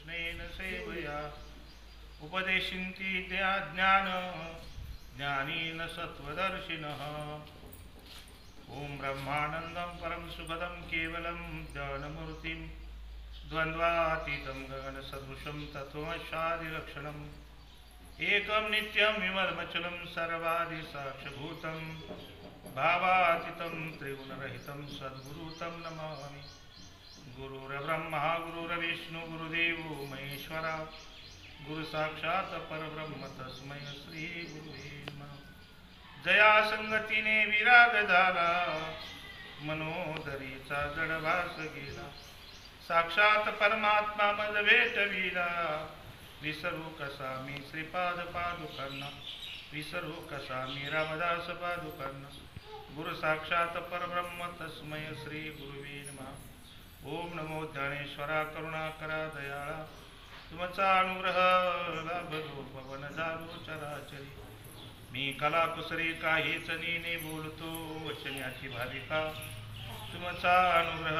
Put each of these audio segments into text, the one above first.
कृष्णेन सेवया उपदेशिन्ति ज्ञान ज्ञानेन सत्त्वदर्शिनः। ओम ब्रह्मानन्दं परम सुखदं केवलं ज्ञानमूर्तिं द्वन्द्वातीतं गगनसदृशं तत्त्वमस्यादिलक्षणम् एकं नित्यं विमर्मचलं सर्वादिसाक्षिभूतं भावातीतं त्रिगुणरहितं सद्गुरुं नमामि। गुरुर्ब्रह्मा गुरुर्विष्णु गुरुदेवो महेश्वरा गुरुसाक्षात् परब्रह्म तस्मै श्री गुरुवे नमः। जया संगतीने विराग झाला मनोदरीचा जडभास गेला साक्षात परमात्मा मज भेटविला विसरू कसा मी श्रीपाद पादुकांना विसरू कसा मी रामदास पादुकांना गुरु साक्षात परब्रह्म तस्मै श्री गुरुवे नमः। ओम नमो ज्ञानेश्वरा करुणाकरा दयाळा तुमचा अनुग्रह लाभलो पवन झालो चराचरी मी कलाकुसरी काहीच नीने बोलतो वचन्याची भाविका तुमचा अनुग्रह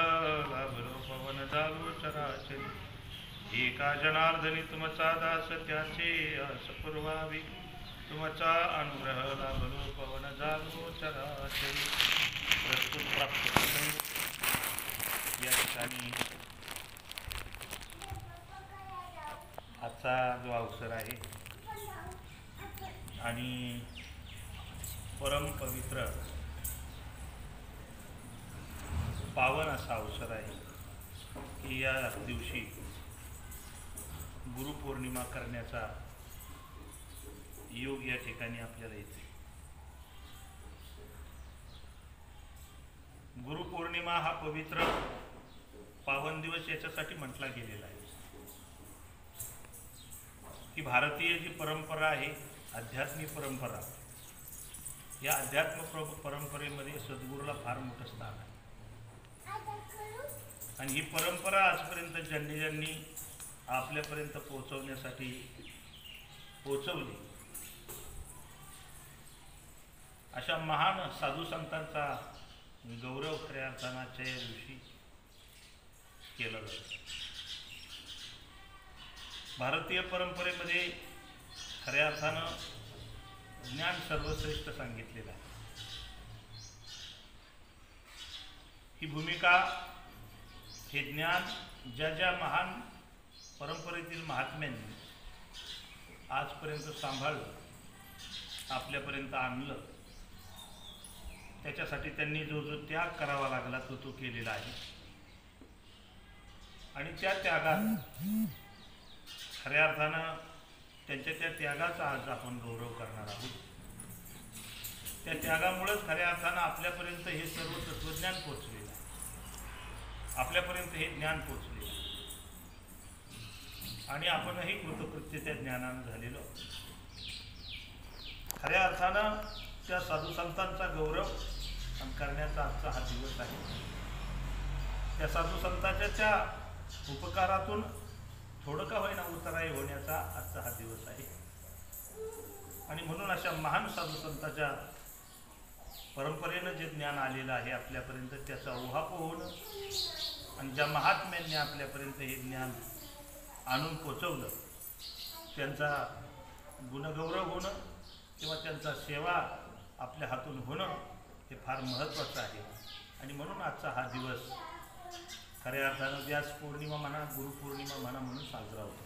लाभलो पवन झालो चराचरी एका जनार्दनी तुमचा दास त्याचे आस पुरवावी तुमचा अनुग्रह लाभलो पवन झालो चराचरी। प्रस्तुत प्राप्त या ठिकाणी आजचा जो अवसर आहे आणि परम पवित्र पावन असा अवसर आहे की या दिवशी गुरुपौर्णिमा करण्याचा योग या ठिकाणी आपल्याला येते। गुरुपौर्णिमा हा पवित्र पावन दिवस याच्यासाठी म्हटला गेलेला आहे की भारतीय जी परंपरा आहे आध्यात्मिक परंपरा या अध्यात्म परंपरेमध्ये सद्गुरूला फार मोठं स्थान आहे आणि ही परंपरा आजपर्यंत ज्यांनी आपल्यापर्यंत पोहोचवण्यासाठी पोहोचवली अशा महान साधू संतांचा गौरव खऱ्या अर्थानाच्या या दिवशी केला जातो। भारतीय परंपरेमध्ये खऱ्या अर्थानं ज्ञान सर्वश्रेष्ठ सांगितलेलं आहे। ही भूमिका हे ज्ञान ज्या महान परंपरेतील महात्म्यांनी आजपर्यंत सांभाळलं आपल्यापर्यंत आणलं त्याच्यासाठी त्यांनी जो त्याग करावा लागला तो केलेला आहे आणि त्या त्यागात खऱ्या अर्थानं त्यांच्या त्या त्यागाचा आज आपण गौरव करणार आहोत। त्या त्यागामुळेच खऱ्या अर्थानं आपल्यापर्यंत हे सर्व तत्वज्ञान पोचलेलं आहे आपल्यापर्यंत हे ज्ञान पोचलेलं आहे आणि आपणही कृतकृत्य त्या ज्ञानानं झालेलो खऱ्या अर्थानं त्या साधू संतांचा गौरव करण्याचा आजचा हा दिवस आहे। त्या साधू संतांच्या त्या उपकारातून थोडं का होईना उतराई होण्याचा आजचा हा दिवस आहे आणि म्हणून अशा महान साधू संतांच्या परंपरेनं जे ज्ञान आलेलं आहे आपल्यापर्यंत त्याचा उहापोह होणं आणि ज्या महात्म्यांनी आपल्यापर्यंत हे ज्ञान आणून पोचवलं त्यांचा गुणगौरव होणं किंवा त्यांचा सेवा आपल्या हातून होणं हे फार महत्त्वाचं आहे आणि म्हणून आजचा हा दिवस खऱ्या अर्थानं व्यास पौर्णिमा म्हणा गुरुपौर्णिमा म्हणा म्हणून साजरा होतो।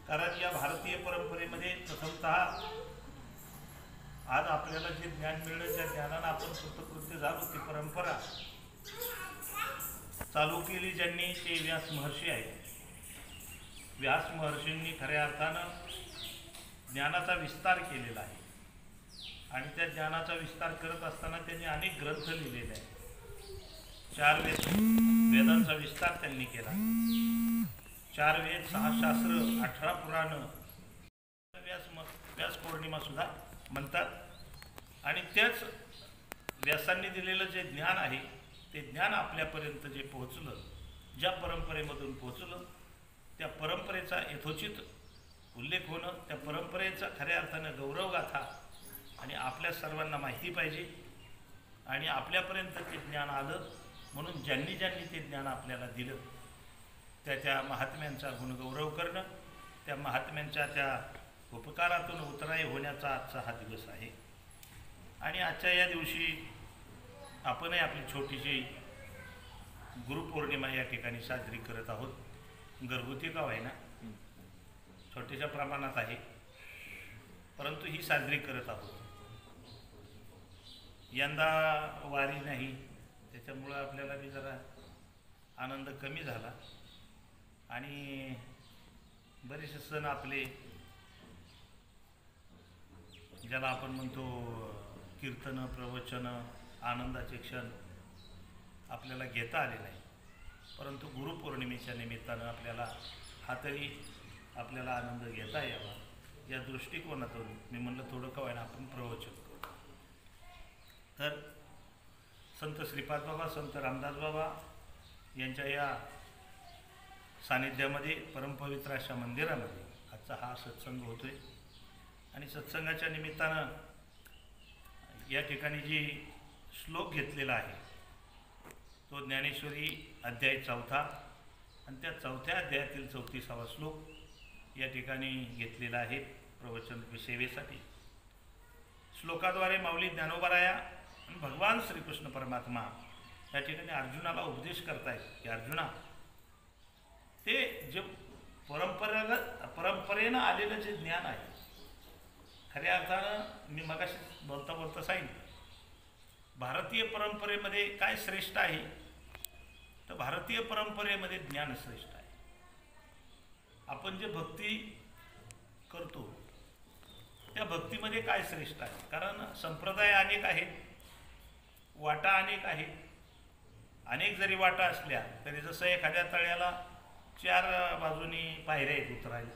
कारण या भारतीय परंपरेमध्ये प्रथमतः आज आपल्याला जे ज्ञान मिळलं त्या ज्ञानानं आपण कृतकृत्य झालो ती परंपरा चालू केली ज्यांनी ते व्यास महर्षी आहेत। व्यास महर्षींनी खऱ्या अर्थानं ज्ञानाचा विस्तार केलेला आहे आणि त्या ज्ञानाचा विस्तार करत असताना त्यांनी अनेक ग्रंथ लिहिलेले आहेत। 4 वेदांचा विस्तार त्यांनी केला 4 वेद 6 शास्त्र 18 पुराण व्यास पौर्णिमा सुद्धा म्हणतात आणि त्याच व्यासांनी दिलेलं जे ज्ञान आहे ते ज्ञान आपल्यापर्यंत जे पोहोचलं ज्या परंपरेमधून पोहोचलं त्या परंपरेचा यथोचित उल्लेख होणं त्या परंपरेचा खऱ्या अर्थानं गौरवगाथा आणि आपल्या सर्वांना माहिती पाहिजे आणि आपल्यापर्यंत ते ज्ञान आलं म्हणून ज्यांनी ते ज्ञान आपल्याला दिलं त्याच्या महात्म्यांचा गुणगौरव करणं, त्या महात्म्यांच्या त्या उपकारातून उतराई होण्याचा आजचा हा दिवस आहे. आणि आजच्या या दिवशी आपणही आपली छोटीशी गुरुपौर्णिमा या ठिकाणी साजरी करत आहोत. घरगुती का आहे ना, छोट्याशा प्रमाणात आहे, परंतु ही साजरी करत आहोत. यंदा वारी नाही, त्याच्यामुळं आपल्याला बी जरा आनंद कमी झाला. आणि बरेचसे सण आपले, ज्याला आपण म्हणतो कीर्तनं, प्रवचनं, आनंदाचे क्षण आपल्याला घेता आले नाही. परंतु गुरुपौर्णिमेच्या निमित्तानं आपल्याला हा तरी आपल्याला आनंद घेता यावा या दृष्टिकोनातून मी म्हणलं थोडं का होईना आपण प्रवचन करू. तर संत श्रीपाद बाबा, संत रामदास बाबा यांच्या या सानिध्यामध्ये, परमपवित्र अशा मंदिरामध्ये आजचा हा सत्संग होतोय. आणि सत्संगाच्या निमित्तानं या ठिकाणी जी श्लोक घेतलेला आहे तो ज्ञानेश्वरी अध्याय 4 आणि त्या 4थ्या अध्यायातील 34वा श्लोक या ठिकाणी घेतलेला आहे प्रवचन सेवेसाठी. श्लोकाद्वारे माऊली ज्ञानोबाराया आणि भगवान श्रीकृष्ण परमात्मा या ठिकाणी अर्जुनाला उपदेश करतायत की अर्जुना, ते जे परंपरेनं आलेलं जे ज्ञान आहे, खऱ्या अर्थानं मी मगाशी बोलता बोलता सांगितलं, भारतीय परंपरेमध्ये काय श्रेष्ठ आहे, तर भारतीय परंपरेमध्ये ज्ञान श्रेष्ठ आहे. आपण जे भक्ती करतो त्या भक्तीमध्ये काय श्रेष्ठ आहे, कारण संप्रदाय अनेक आहेत, वाटा अनेक आहेत. अनेक जरी वाटा असल्या तरी जसं एखाद्या तळ्याला 4 बाजूनी पायऱ्या आहेत उतरायला,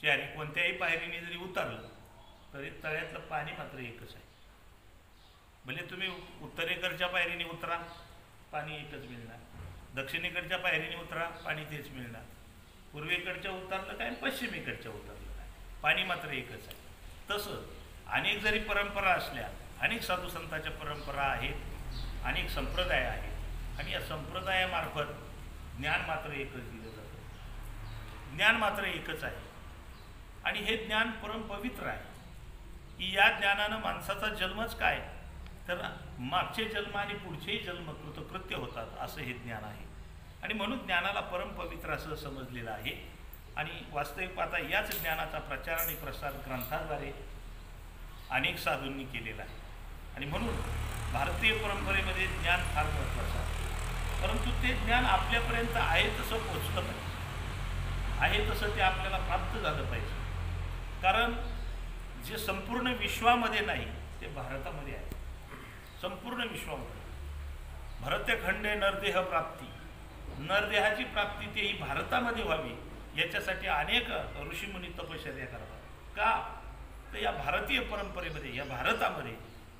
चारी कोणत्याही पायरीने जरी उतरलं तरी तळ्यातलं पाणी मात्र एकच आहे. भले तुम्ही उत्तरेकडच्या पायरीने उतरा, पाणी एकच मिळणार, दक्षिणेकडच्या पायरीने उतरा, पाणी तेच मिळणार, पूर्वेकडच्या उतरलं काय, पश्चिमेकडच्या उतरलं काय, पाणी मात्र एकच आहे. तसं अनेक जरी परंपरा असल्या, अनेक साधू संतांच्या परंपरा आहेत, अनेक संप्रदाय आहेत, आणि या संप्रदायामार्फत ज्ञान मात्र एकच दिलं जातं. ज्ञान मात्र एकच आहे आणि हे ज्ञान परमपवित्र आहे की या ज्ञानानं माणसाचा जन्मच काय, तर मागचे जन्म आणि पुढचेही जन्म कृतकृत्य होतात असं हे ज्ञान आहे. आणि म्हणून ज्ञानाला परमपवित्र असं समजलेलं आहे. आणि वास्तविक पाहता याच ज्ञानाचा प्रचार आणि प्रसार ग्रंथाद्वारे अनेक साधूंनी केलेला आहे. आणि म्हणून भारतीय परंपरेमध्ये ज्ञान फार महत्त्वाचं आहे. परंतु ते ज्ञान आपल्यापर्यंत आहे तसं पोचलं पाहिजे, आहे तसं ते आपल्याला प्राप्त झालं पाहिजे. कारण जे संपूर्ण विश्वामध्ये नाही ते भारतामध्ये आहे. संपूर्ण विश्वामध्ये भरतखंडे नरदेह प्राप्ती, नरदेहाची प्राप्ती तेही भारतामध्ये व्हावी याच्यासाठी अनेक ऋषीमुनी तपश्चर्या करतात. का, तर या भारतीय परंपरेमध्ये, या भारतामध्ये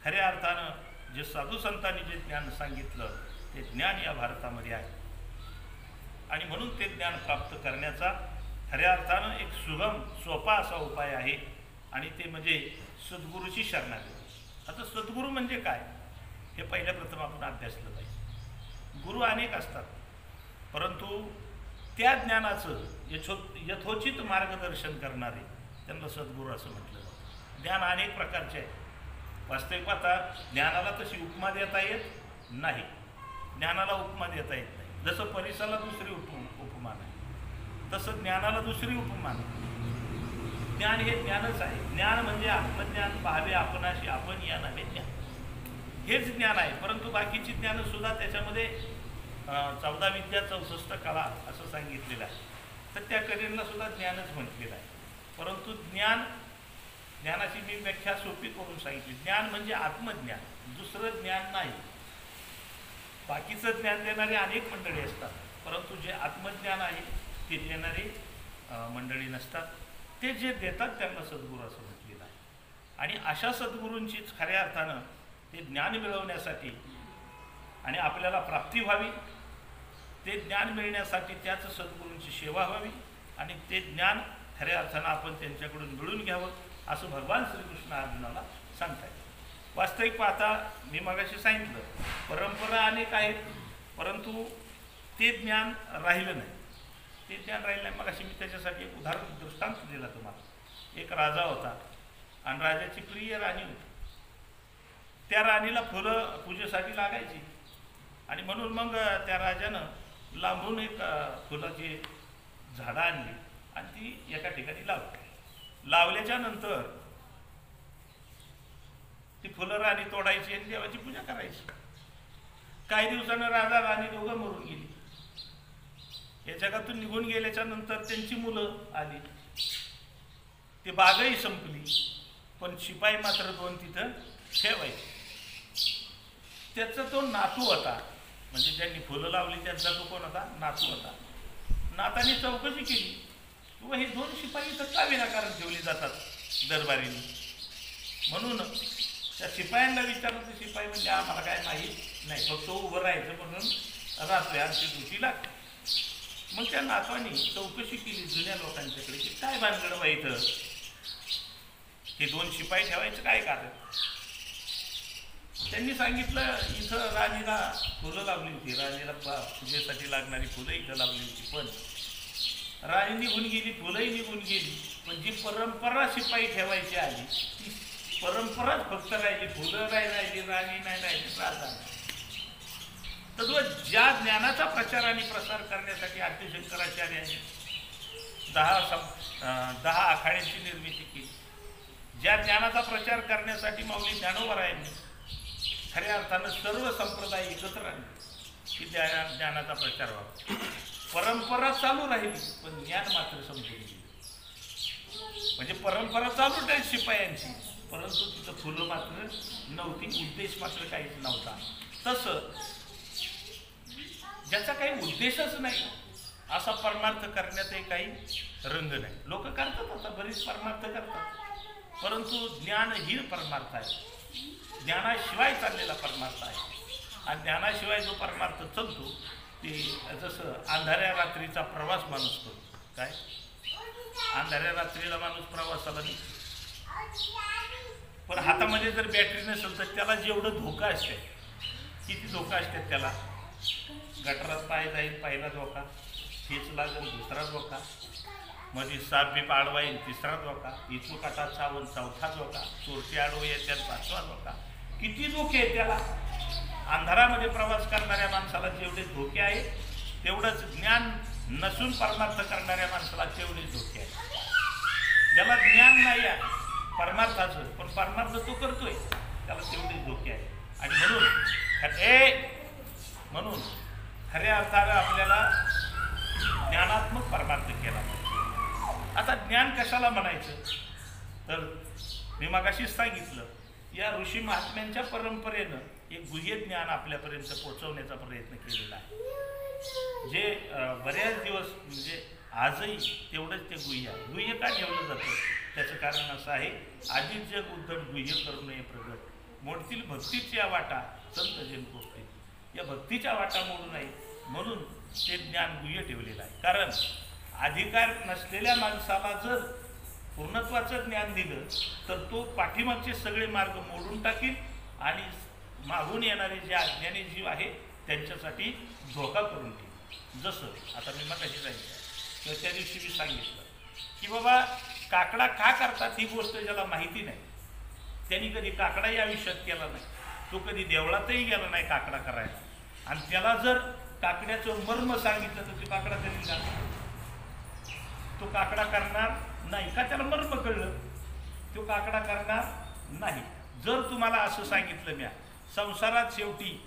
खऱ्या अर्थानं जे साधू संतांनी जे ज्ञान सांगितलं ते ज्ञान या भारतामध्ये आहे. आणि म्हणून ते ज्ञान प्राप्त करण्याचा खऱ्या अर्थानं एक सुगम सोपा असा उपाय आहे आणि ते म्हणजे सद्गुरूची शरणागती. आता सद्गुरू म्हणजे काय हे पहिल्या प्रथम आपण अभ्यासलं पाहिजे. गुरु अनेक असतात, परंतु त्या ज्ञानाचं यथोचित मार्गदर्शन करणारे त्यांना सद्गुरू असं म्हटलं जातं. ज्ञान अनेक प्रकारचे आहे. वास्तविक पाहता ज्ञानाला तशी उपमा देता येत नाही, ज्ञानाला उपमा देता येत नाही. जसं परिसाला दुसरी उपमा नाही तसं ज्ञानाला दुसरी उपमा नाही. ज्ञान हे ज्ञानच आहे. ज्ञान म्हणजे आत्मज्ञान, पाहावे आपणाशी आपण या नव्हे ज्ञान, हेच ज्ञान आहे. परंतु बाकीची ज्ञानसुद्धा त्याच्यामध्ये 14 विद्या 64 कला असं सांगितलेलं आहे. तर त्या कलेला सुद्धा ज्ञानच म्हटलेलं आहे. परंतु ज्ञानाची मी व्याख्या सोपी करून सांगितली. ज्ञान म्हणजे आत्मज्ञान, दुसरं ज्ञान नाही. बाकीचं ज्ञान देणारे अनेक मंडळी असतात, परंतु जे आत्मज्ञान आहे ते देणारी मंडळी नसतात. ते जे देतात त्यांना सद्गुरू असं म्हटलेलं आहे. आणि अशा सद्गुरूंचीच खऱ्या अर्थानं ते ज्ञान मिळवण्यासाठी आणि आपल्याला प्राप्ती व्हावी, ते ज्ञान मिळण्यासाठी त्याच सद्गुरूंची सेवा व्हावी आणि ते ज्ञान खऱ्या अर्थानं आपण त्यांच्याकडून मिळून घ्यावं असं भगवान श्रीकृष्ण अर्जुनाला सांगतायत. वास्तविक पाहता मी मगाशी सांगितलं परंपरा अनेक आहेत, परंतु ते ज्ञान राहिलं नाही. ते ज्ञान राहिलं नाही. मग अशी मी त्याच्यासाठी एक उदाहरण दृष्टांत दिला तुम्हाला. एक राजा होता आणि राजाची प्रिय राणी होती. त्या राणीला फुलं पूजेसाठी लागायची आणि म्हणून मग त्या राजानं लांबून एक फुलाची झाडं आणली आणि ती एका ठिकाणी लावली. लावल्याच्या नंतर ती फुलं राणी तोडायची आणि देवाची पूजा करायची. काही दिवसानं राजा राणी दोघं मरून गेली. या जगातून निघून गेल्याच्या नंतर त्यांची मुलं आली. ती बागही संपली, पण शिपाई मात्र 2 तिथं ठेवायचे. त्याचा तो नातू होता, म्हणजे ज्यांनी फुलं लावली त्यांचा तो कोण होता? नातू होता. नाताने चौकशी केली किंवा हे 2 शिपाई इथं का विनाकारण ठेवली जातात दरबारीने. म्हणून त्या शिपायांना विचारलं तर शिपाई म्हणजे आम्हाला काय माहीत नाही, फक्त उभं राहायचं म्हणून राहतोय आमची ड्युटी लागते. मग त्या नातवानी चौकशी केली जुन्या लोकांच्याकडे की काय भानगड व्हायचं, हे 2 शिपाई ठेवायचं काय कारण. त्यांनी सांगितलं इथं राणीला फुलं लावली होती, राणीला पूजेसाठी लागणारी फुलं इथं लावली होती, पण राणी निघून गेली, फुलंही निघून गेली, पण जी परंपरा शिपाई ठेवायची आली ती परंपराच फक्त राहिली. फुलं नाही राहिली, राणी नाही राहिली, राजा नाही. तर ज्या ज्ञानाचा प्रचार आणि प्रसार करण्यासाठी आद्यशंकराचार्यांनी 10 आखाड्यांची निर्मिती केली, ज्या ज्ञानाचा प्रचार करण्यासाठी माऊली ज्ञानोबरायांनी खऱ्या अर्थानं सर्व संप्रदाय एकत्र आणले की त्या ज्ञानाचा प्रचार व्हावा. परंपरा चालू राहिली पण ज्ञान मात्र संपून गेली. म्हणजे परंपरा चालू राहील शिपायांची, परंतु तिथं फुलं मात्र नव्हती, उद्देश मात्र काहीच नव्हता. तसं ज्याचा काही उद्देशच नाही असा परमार्थ करण्यातही काही रंग नाही. लोक करतात, आता बरीच परमार्थ करतात, परंतु ज्ञान ही परमार्थ आहे. ज्ञानाशिवाय चाललेला परमार्थ आहे. आणि ज्ञानाशिवाय जो परमार्थ चालतो ते जसं अंधाऱ्या रात्रीचा प्रवास माणूस करतो. काय अंधाऱ्या रात्रीला माणूस प्रवासाला निघतो, पण हातामध्ये जर बॅटरी नसेल तर त्याला जेवढं धोका असते, किती धोका असतात त्याला. गटारात पाय जाईल पहिला धोका, ठेच लागेल दुसरा धोका, मध्ये साप बीप आडवा येईल तिसरा धोका, इचू काटा चावल 4था धोका, चोरटी आडवं येतात 5वा धोका. किती धोके आहेत त्याला. अंधारामध्ये प्रवास करणाऱ्या माणसाला जेवढे धोके आहेत तेवढंच ज्ञान नसून परमार्थ करणाऱ्या माणसाला तेवढेच धोके आहेत. ज्याला ज्ञान नाही आहे परमार्थाचं पण परमार्थ तो करतोय त्याला तेवढेच धोके आहेत. आणि म्हणून खऱ्या अर्थानं आपल्याला ज्ञानात्मक परमार्थ केला पाहिजे. आता ज्ञान कशाला म्हणायचं तर मी मगाशीच सांगितलं, या ऋषी महात्म्यांच्या परंपरेनं एक गुह्य ज्ञान आपल्यापर्यंत पोहोचवण्याचा प्रयत्न केलेला आहे, जे बऱ्याच दिवस म्हणजे आजही तेवढंच ते गुह्य का ठेवलं जातं त्याचं कारण असं आहे, आधीच जग उद्धट गुह्य करू नये प्रगट, मोडतील भक्तीच्या वाटा संत जन कोपते. या भक्तीच्या वाटा मोडू नये म्हणून ते ज्ञान गुह्य ठेवलेलं आहे. कारण अधिकार नसलेल्या माणसाला जर पूर्णत्वाचं ज्ञान दिलं तर तो पाठीमागचे सगळे मार्ग मोडून टाकील आणि मागून येणारे जे अज्ञानी जीव आहे त्यांच्यासाठी धोका करून ठेवेल. जसं आता मी मगाशी सांगितलं किंवा त्या दिवशी मी सांगितलं की बाबा काकडा का करतात ही गोष्ट ज्याला माहिती नाही त्यांनी कधी काकडाही आयुष्यात केला नाही, तो कधी देवळातही गेला नाही काकडा करायला, आणि त्याला जर काकड्याचं मर्म सांगितलं तर तो काकडा कधी जाणार, तो काकडा करणार नाही का, त्याला मर्म कळलं तो काकडा करणार नाही. जर तुम्हाला असं सांगितलं म्या संसारात शेवटी,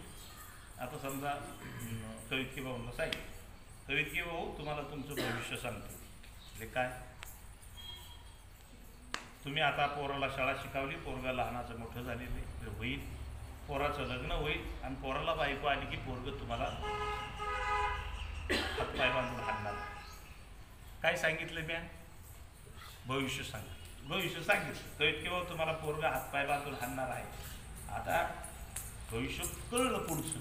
आता समजा कवितकी भाऊला सांगितलं, कवितकी भाऊ तुम्हाला तुमचं भविष्य सांगतो, म्हणजे काय तुम्ही आता पोराला शाळा शिकावली, पोरगा लहानाचं मोठं झालेलं होईल, पोराचं लग्न होईल आणि पोराला बायको आली की पोरग तुम्हाला हातपाय बांधून हाणणार. काय सांगितलं म्या भविष्य सांगितलं, भविष्य सांगितलं कळत किंवा तुम्हाला पोरगा हातपाय बांधून हाणणार आहे. आता भविष्य कळलं पुढचं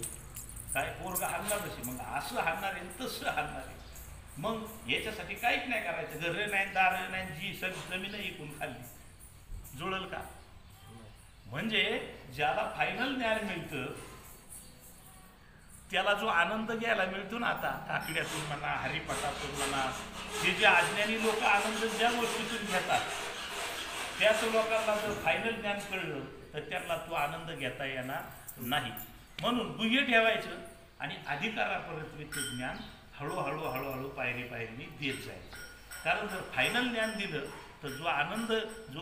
काय पोरगा हाणणार कशी, मग असं हाणणार आहे तसं हाणणार आहे. मग याच्यासाठी काहीच नाही करायचं, घरं नाही दारं नाही, जी जमीन इकून खाल्ली जुळल का. म्हणजे ज्याला फायनल ज्ञान मिळतं त्याला जो आनंद घ्यायला मिळतो ना आता काकड्यातून म्हणा, हरिपाठातून म्हणा, हे जे अज्ञानी लोक आनंद ज्या गोष्टीतून घेतात त्याच लोकांना जर फायनल ज्ञान कळलं तर त्यांना तो आनंद घेता येणार नाही. म्हणून गुह्य ठेवायचं आणि अधिकारापर्यंत ते ज्ञान हळूहळू हळूहळू पायरी पायरीने देत जायचं. कारण जर फायनल ज्ञान दिलं तर जो आनंद जो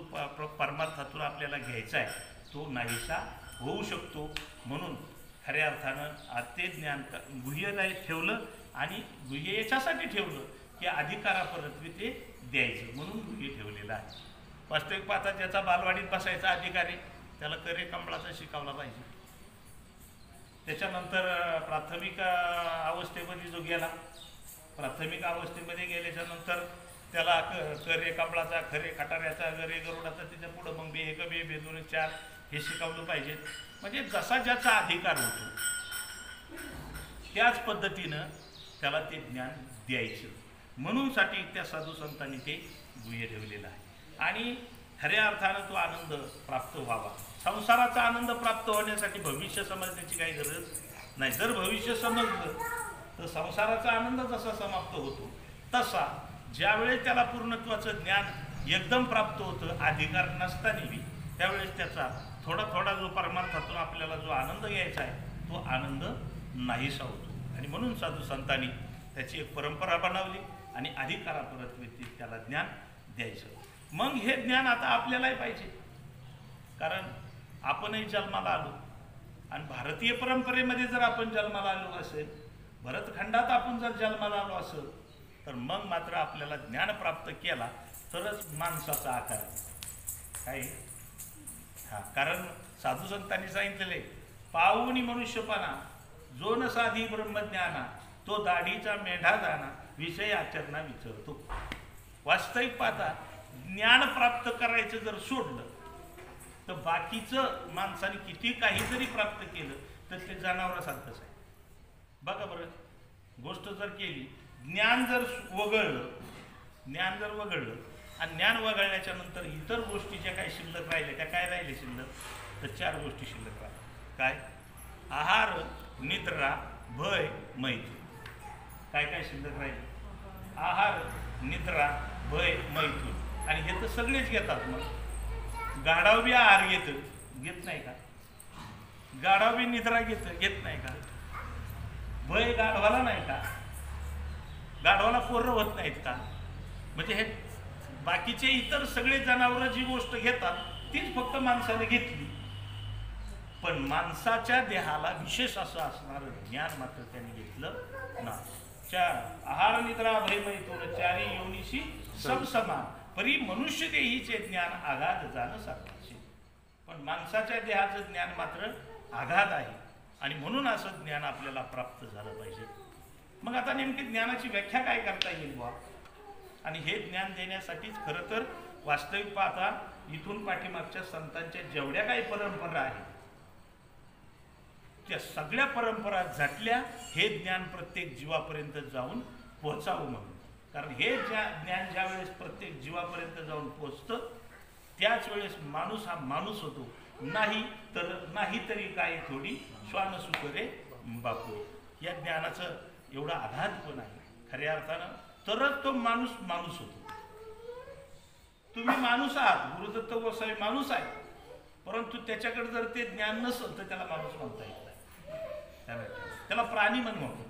परमार्थातून आपल्याला घ्यायचा आहे तो नाहीसा होऊ शकतो. म्हणून खऱ्या अर्थानं ते ज्ञान गुह्य नाही ठेवलं आणि गुह्य याच्यासाठी ठेवलं की अधिकारापर्यंत ते द्यायचं म्हणून गुह्य ठेवलेलं आहे. वास्तविक पाहता ज्याचा बालवाडीत बसायचा अधिकार आहे त्याला करे कमळाचा शिकवला पाहिजे. त्याच्यानंतर प्राथमिक अवस्थेमध्ये जो गेला, प्राथमिक अवस्थेमध्ये गेल्याच्या नंतर त्याला करे कमळाचा, खरे खटाऱ्याचा, गरे गरुडाचा, त्याच्या पुढं मग बे एक बे दोन चार हे शिकवलं पाहिजे. म्हणजे जसा ज्याचा अधिकार होतो त्याच पद्धतीनं त्याला ते ज्ञान द्यायचं. म्हणूनसाठी त्या साधू संतांनी ते गुह्य ठेवलेलं आहे. आणि खऱ्या अर्थानं तो आनंद प्राप्त व्हावा. संसाराचा आनंद प्राप्त होण्यासाठी भविष्य समजण्याची काही गरज नाही. जर भविष्य समजलं तर संसाराचा आनंद जसा समाप्त होतो तसा ज्यावेळेस त्याला पूर्णत्वाचं ज्ञान एकदम प्राप्त होतं अधिकार नसतानाही त्यावेळेस त्याचा थोडा थोडा जो परमार्थातून आपल्याला जो आनंद घ्यायचा आहे तो आनंद नाहीसा होतो. आणि म्हणून साधू संतांनी त्याची एक परंपरा बनवली आणि अधिकारापर्यंत त्याला ज्ञान द्यायचं. मग हे ज्ञान आता आपल्यालाही पाहिजे. कारण आपणही जन्माला आलो आणि भारतीय परंपरेमध्ये जर आपण जन्माला आलो असेल, भरतखंडात आपण जर जन्माला आलो असेल तर मग मात्र आपल्याला ज्ञान प्राप्त केला तरच माणसाचा आकार काय. कारण साधू संतांनी सांगितलेले पाहुनी मनुष्यपणा जो न साधी ब्रह्मज्ञाना तो दाढीचा मेढा जाना विषय आचरणा विचारतो. वास्तविक पाहता ज्ञान प्राप्त करायचं जर सोडलं तर बाकीचं माणसाने किती काही जरी प्राप्त केलं तर ते जनावरासारखंच आहे. बघा बरं, गोष्ट जर केली, ज्ञान जर वगळलं आणि ज्ञान वगळल्याच्या नंतर इतर गोष्टी ज्या काही शिल्लक राहिल्या त्या काय राहिले शिल्लक, तर 4 गोष्टी शिल्लक राहिल्या. काय? आहार, निद्रा, भय, मैथुन. काय काय शिल्लक राहिले? आहार, निद्रा, भय, मैथुन. आणि हे तर सगळेच घेतात. मग गाढव बी आहार घेत नाही का? गाढव बी निद्रा घेत नाही का? भय गाढवाला नाही का? गाढवाला पोरं होत नाहीत का? म्हणजे हे बाकीचे इतर सगळे जनावरं जी गोष्ट घेतात तीच फक्त माणसाने घेतली. पण माणसाच्या देहाला विशेष असं असणारं ज्ञान मात्र त्याने घेतलं ना. 4 आहार, निद्रा, भय, मैथुन 4 योनिशी सब समान परी मनुष्य देहीचे ज्ञान आघात जाणं सारखे. पण माणसाच्या देहाचं ज्ञान मात्र आघात आहे आणि म्हणून असं ज्ञान आपल्याला प्राप्त झालं पाहिजे. मग आता नेमकी ज्ञानाची व्याख्या काय करता येईल बा? आणि हे ज्ञान देण्यासाठीच खरं तर वास्तविक पाहता इथून पाठीमागच्या संतांच्या जेवढ्या काही परंपरा आहेत त्या सगळ्या परंपरा झटल्या हे ज्ञान प्रत्येक जीवापर्यंत जाऊन पोहोचावं म्हणून. कारण हे ज्ञान ज्या वेळेस प्रत्येक जीवापर्यंत जाऊन पोहोचतं त्याच वेळेस माणूस हा माणूस होतो. नाही तरी काय थोडी श्वान सुकरे बापू. या ज्ञानाचं एवढा आघात पण आहे खऱ्या अर्थानं, तरच तो माणूस होतो. तुम्ही माणूस आहात, गुरुदत्त गोसावी माणूस आहे, परंतु त्याच्याकडे जर ते ज्ञान नसेल तर त्याला माणूस म्हणता येत नाही. त्याला प्राणी म्हणू आपण,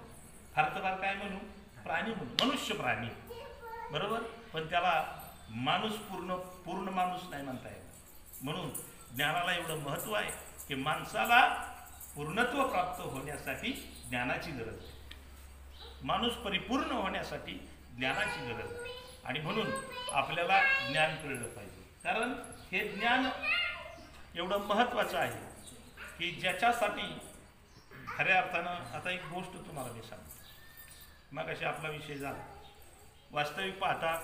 फार तर फार काय म्हणू, प्राणी म्हणू, मनुष्य प्राणी बरोबर. पण त्याला माणूस पूर्ण माणूस नाही म्हणता येत. म्हणून ज्ञानाला एवढं महत्त्व आहे की माणसाला पूर्णत्व प्राप्त होण्यासाठी ज्ञानाची गरज आहे. माणूस परिपूर्ण होण्यासाठी ज्ञानाची गरज आहे. आणि म्हणून आपल्याला ज्ञान कळलं पाहिजे. कारण हे ज्ञान एवढं महत्त्वाचं आहे की ज्याच्यासाठी खऱ्या अर्थानं आता एक गोष्ट तुम्हाला मी सांगतो. मग अशी आपला विषय झाला. वास्तविक पाहता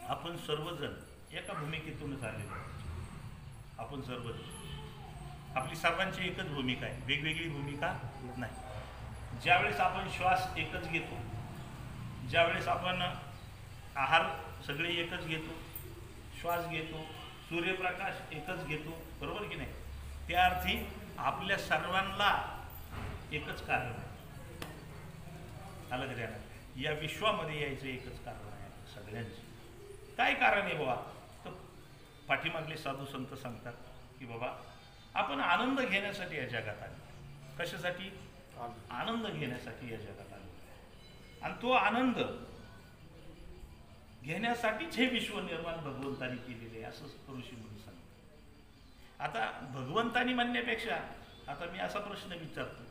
आपण सर्वजण एका भूमिकेतूनच आलेलो आहोत. आपण सर्वजण, आपली सर्वांची एकच भूमिका आहे, वेगवेगळी भूमिका नाही. ज्यावेळेस आपण श्वास एकच घेतो, ज्यावेळेस आपण आहार सगळे एकच घेतो, श्वास घेतो, सूर्यप्रकाश एकच घेतो, बरोबर की नाही. त्या अर्थी आपल्या सर्वांना एकच कारण आहे. आलं का? या विश्वामध्ये यायचं एकच कारण आहे सगळ्यांचं. काय कारण आहे बाबा? तर पाठीमागले साधू संत सांगतात की बाबा आपण आनंद घेण्यासाठी या जगात आलो. कशासाठी? आनंद घेण्यासाठी या जगात आलो. आणि तो आनंद घेण्यासाठीच हे विश्व निर्माण भगवंतानी केलेले आहे असं ऋषी मुनी सांगतात. आता भगवंतानी म्हणण्यापेक्षा आता मी असा प्रश्न विचारतो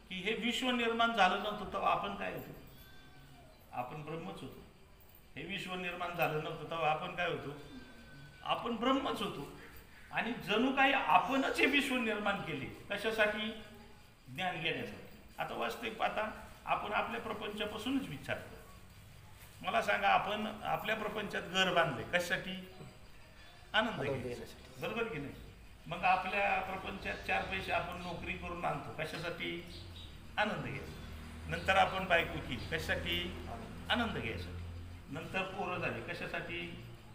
की हे विश्व निर्माण झालं नव्हतं तेव्हा आपण काय होतो? आपण ब्रह्मच होतो. हे विश्व निर्माण झालं नव्हतं तेव्हा आपण काय होतो? आपण ब्रह्मच होतो. आणि जणू काही आपणच हे विश्व निर्माण केले. कशासाठी? ज्ञान घेण्यासाठी. आता वास्तविक पाहता आपण आपल्या प्रपंचापासूनच विचार करतो. मला सांगा, आपण आपल्या प्रपंचात घर बांधले कशासाठी? आनंद घेण्यासाठी, बरोबर की नाही? मग आपल्या प्रपंचात 4 पैसे आपण नोकरी करून आणतो कशासाठी? आनंद घ्यायचा. नंतर आपण बायको केली कशासाठी? आनंद घ्यायसाठी. नंतर पोरं झाली कशासाठी?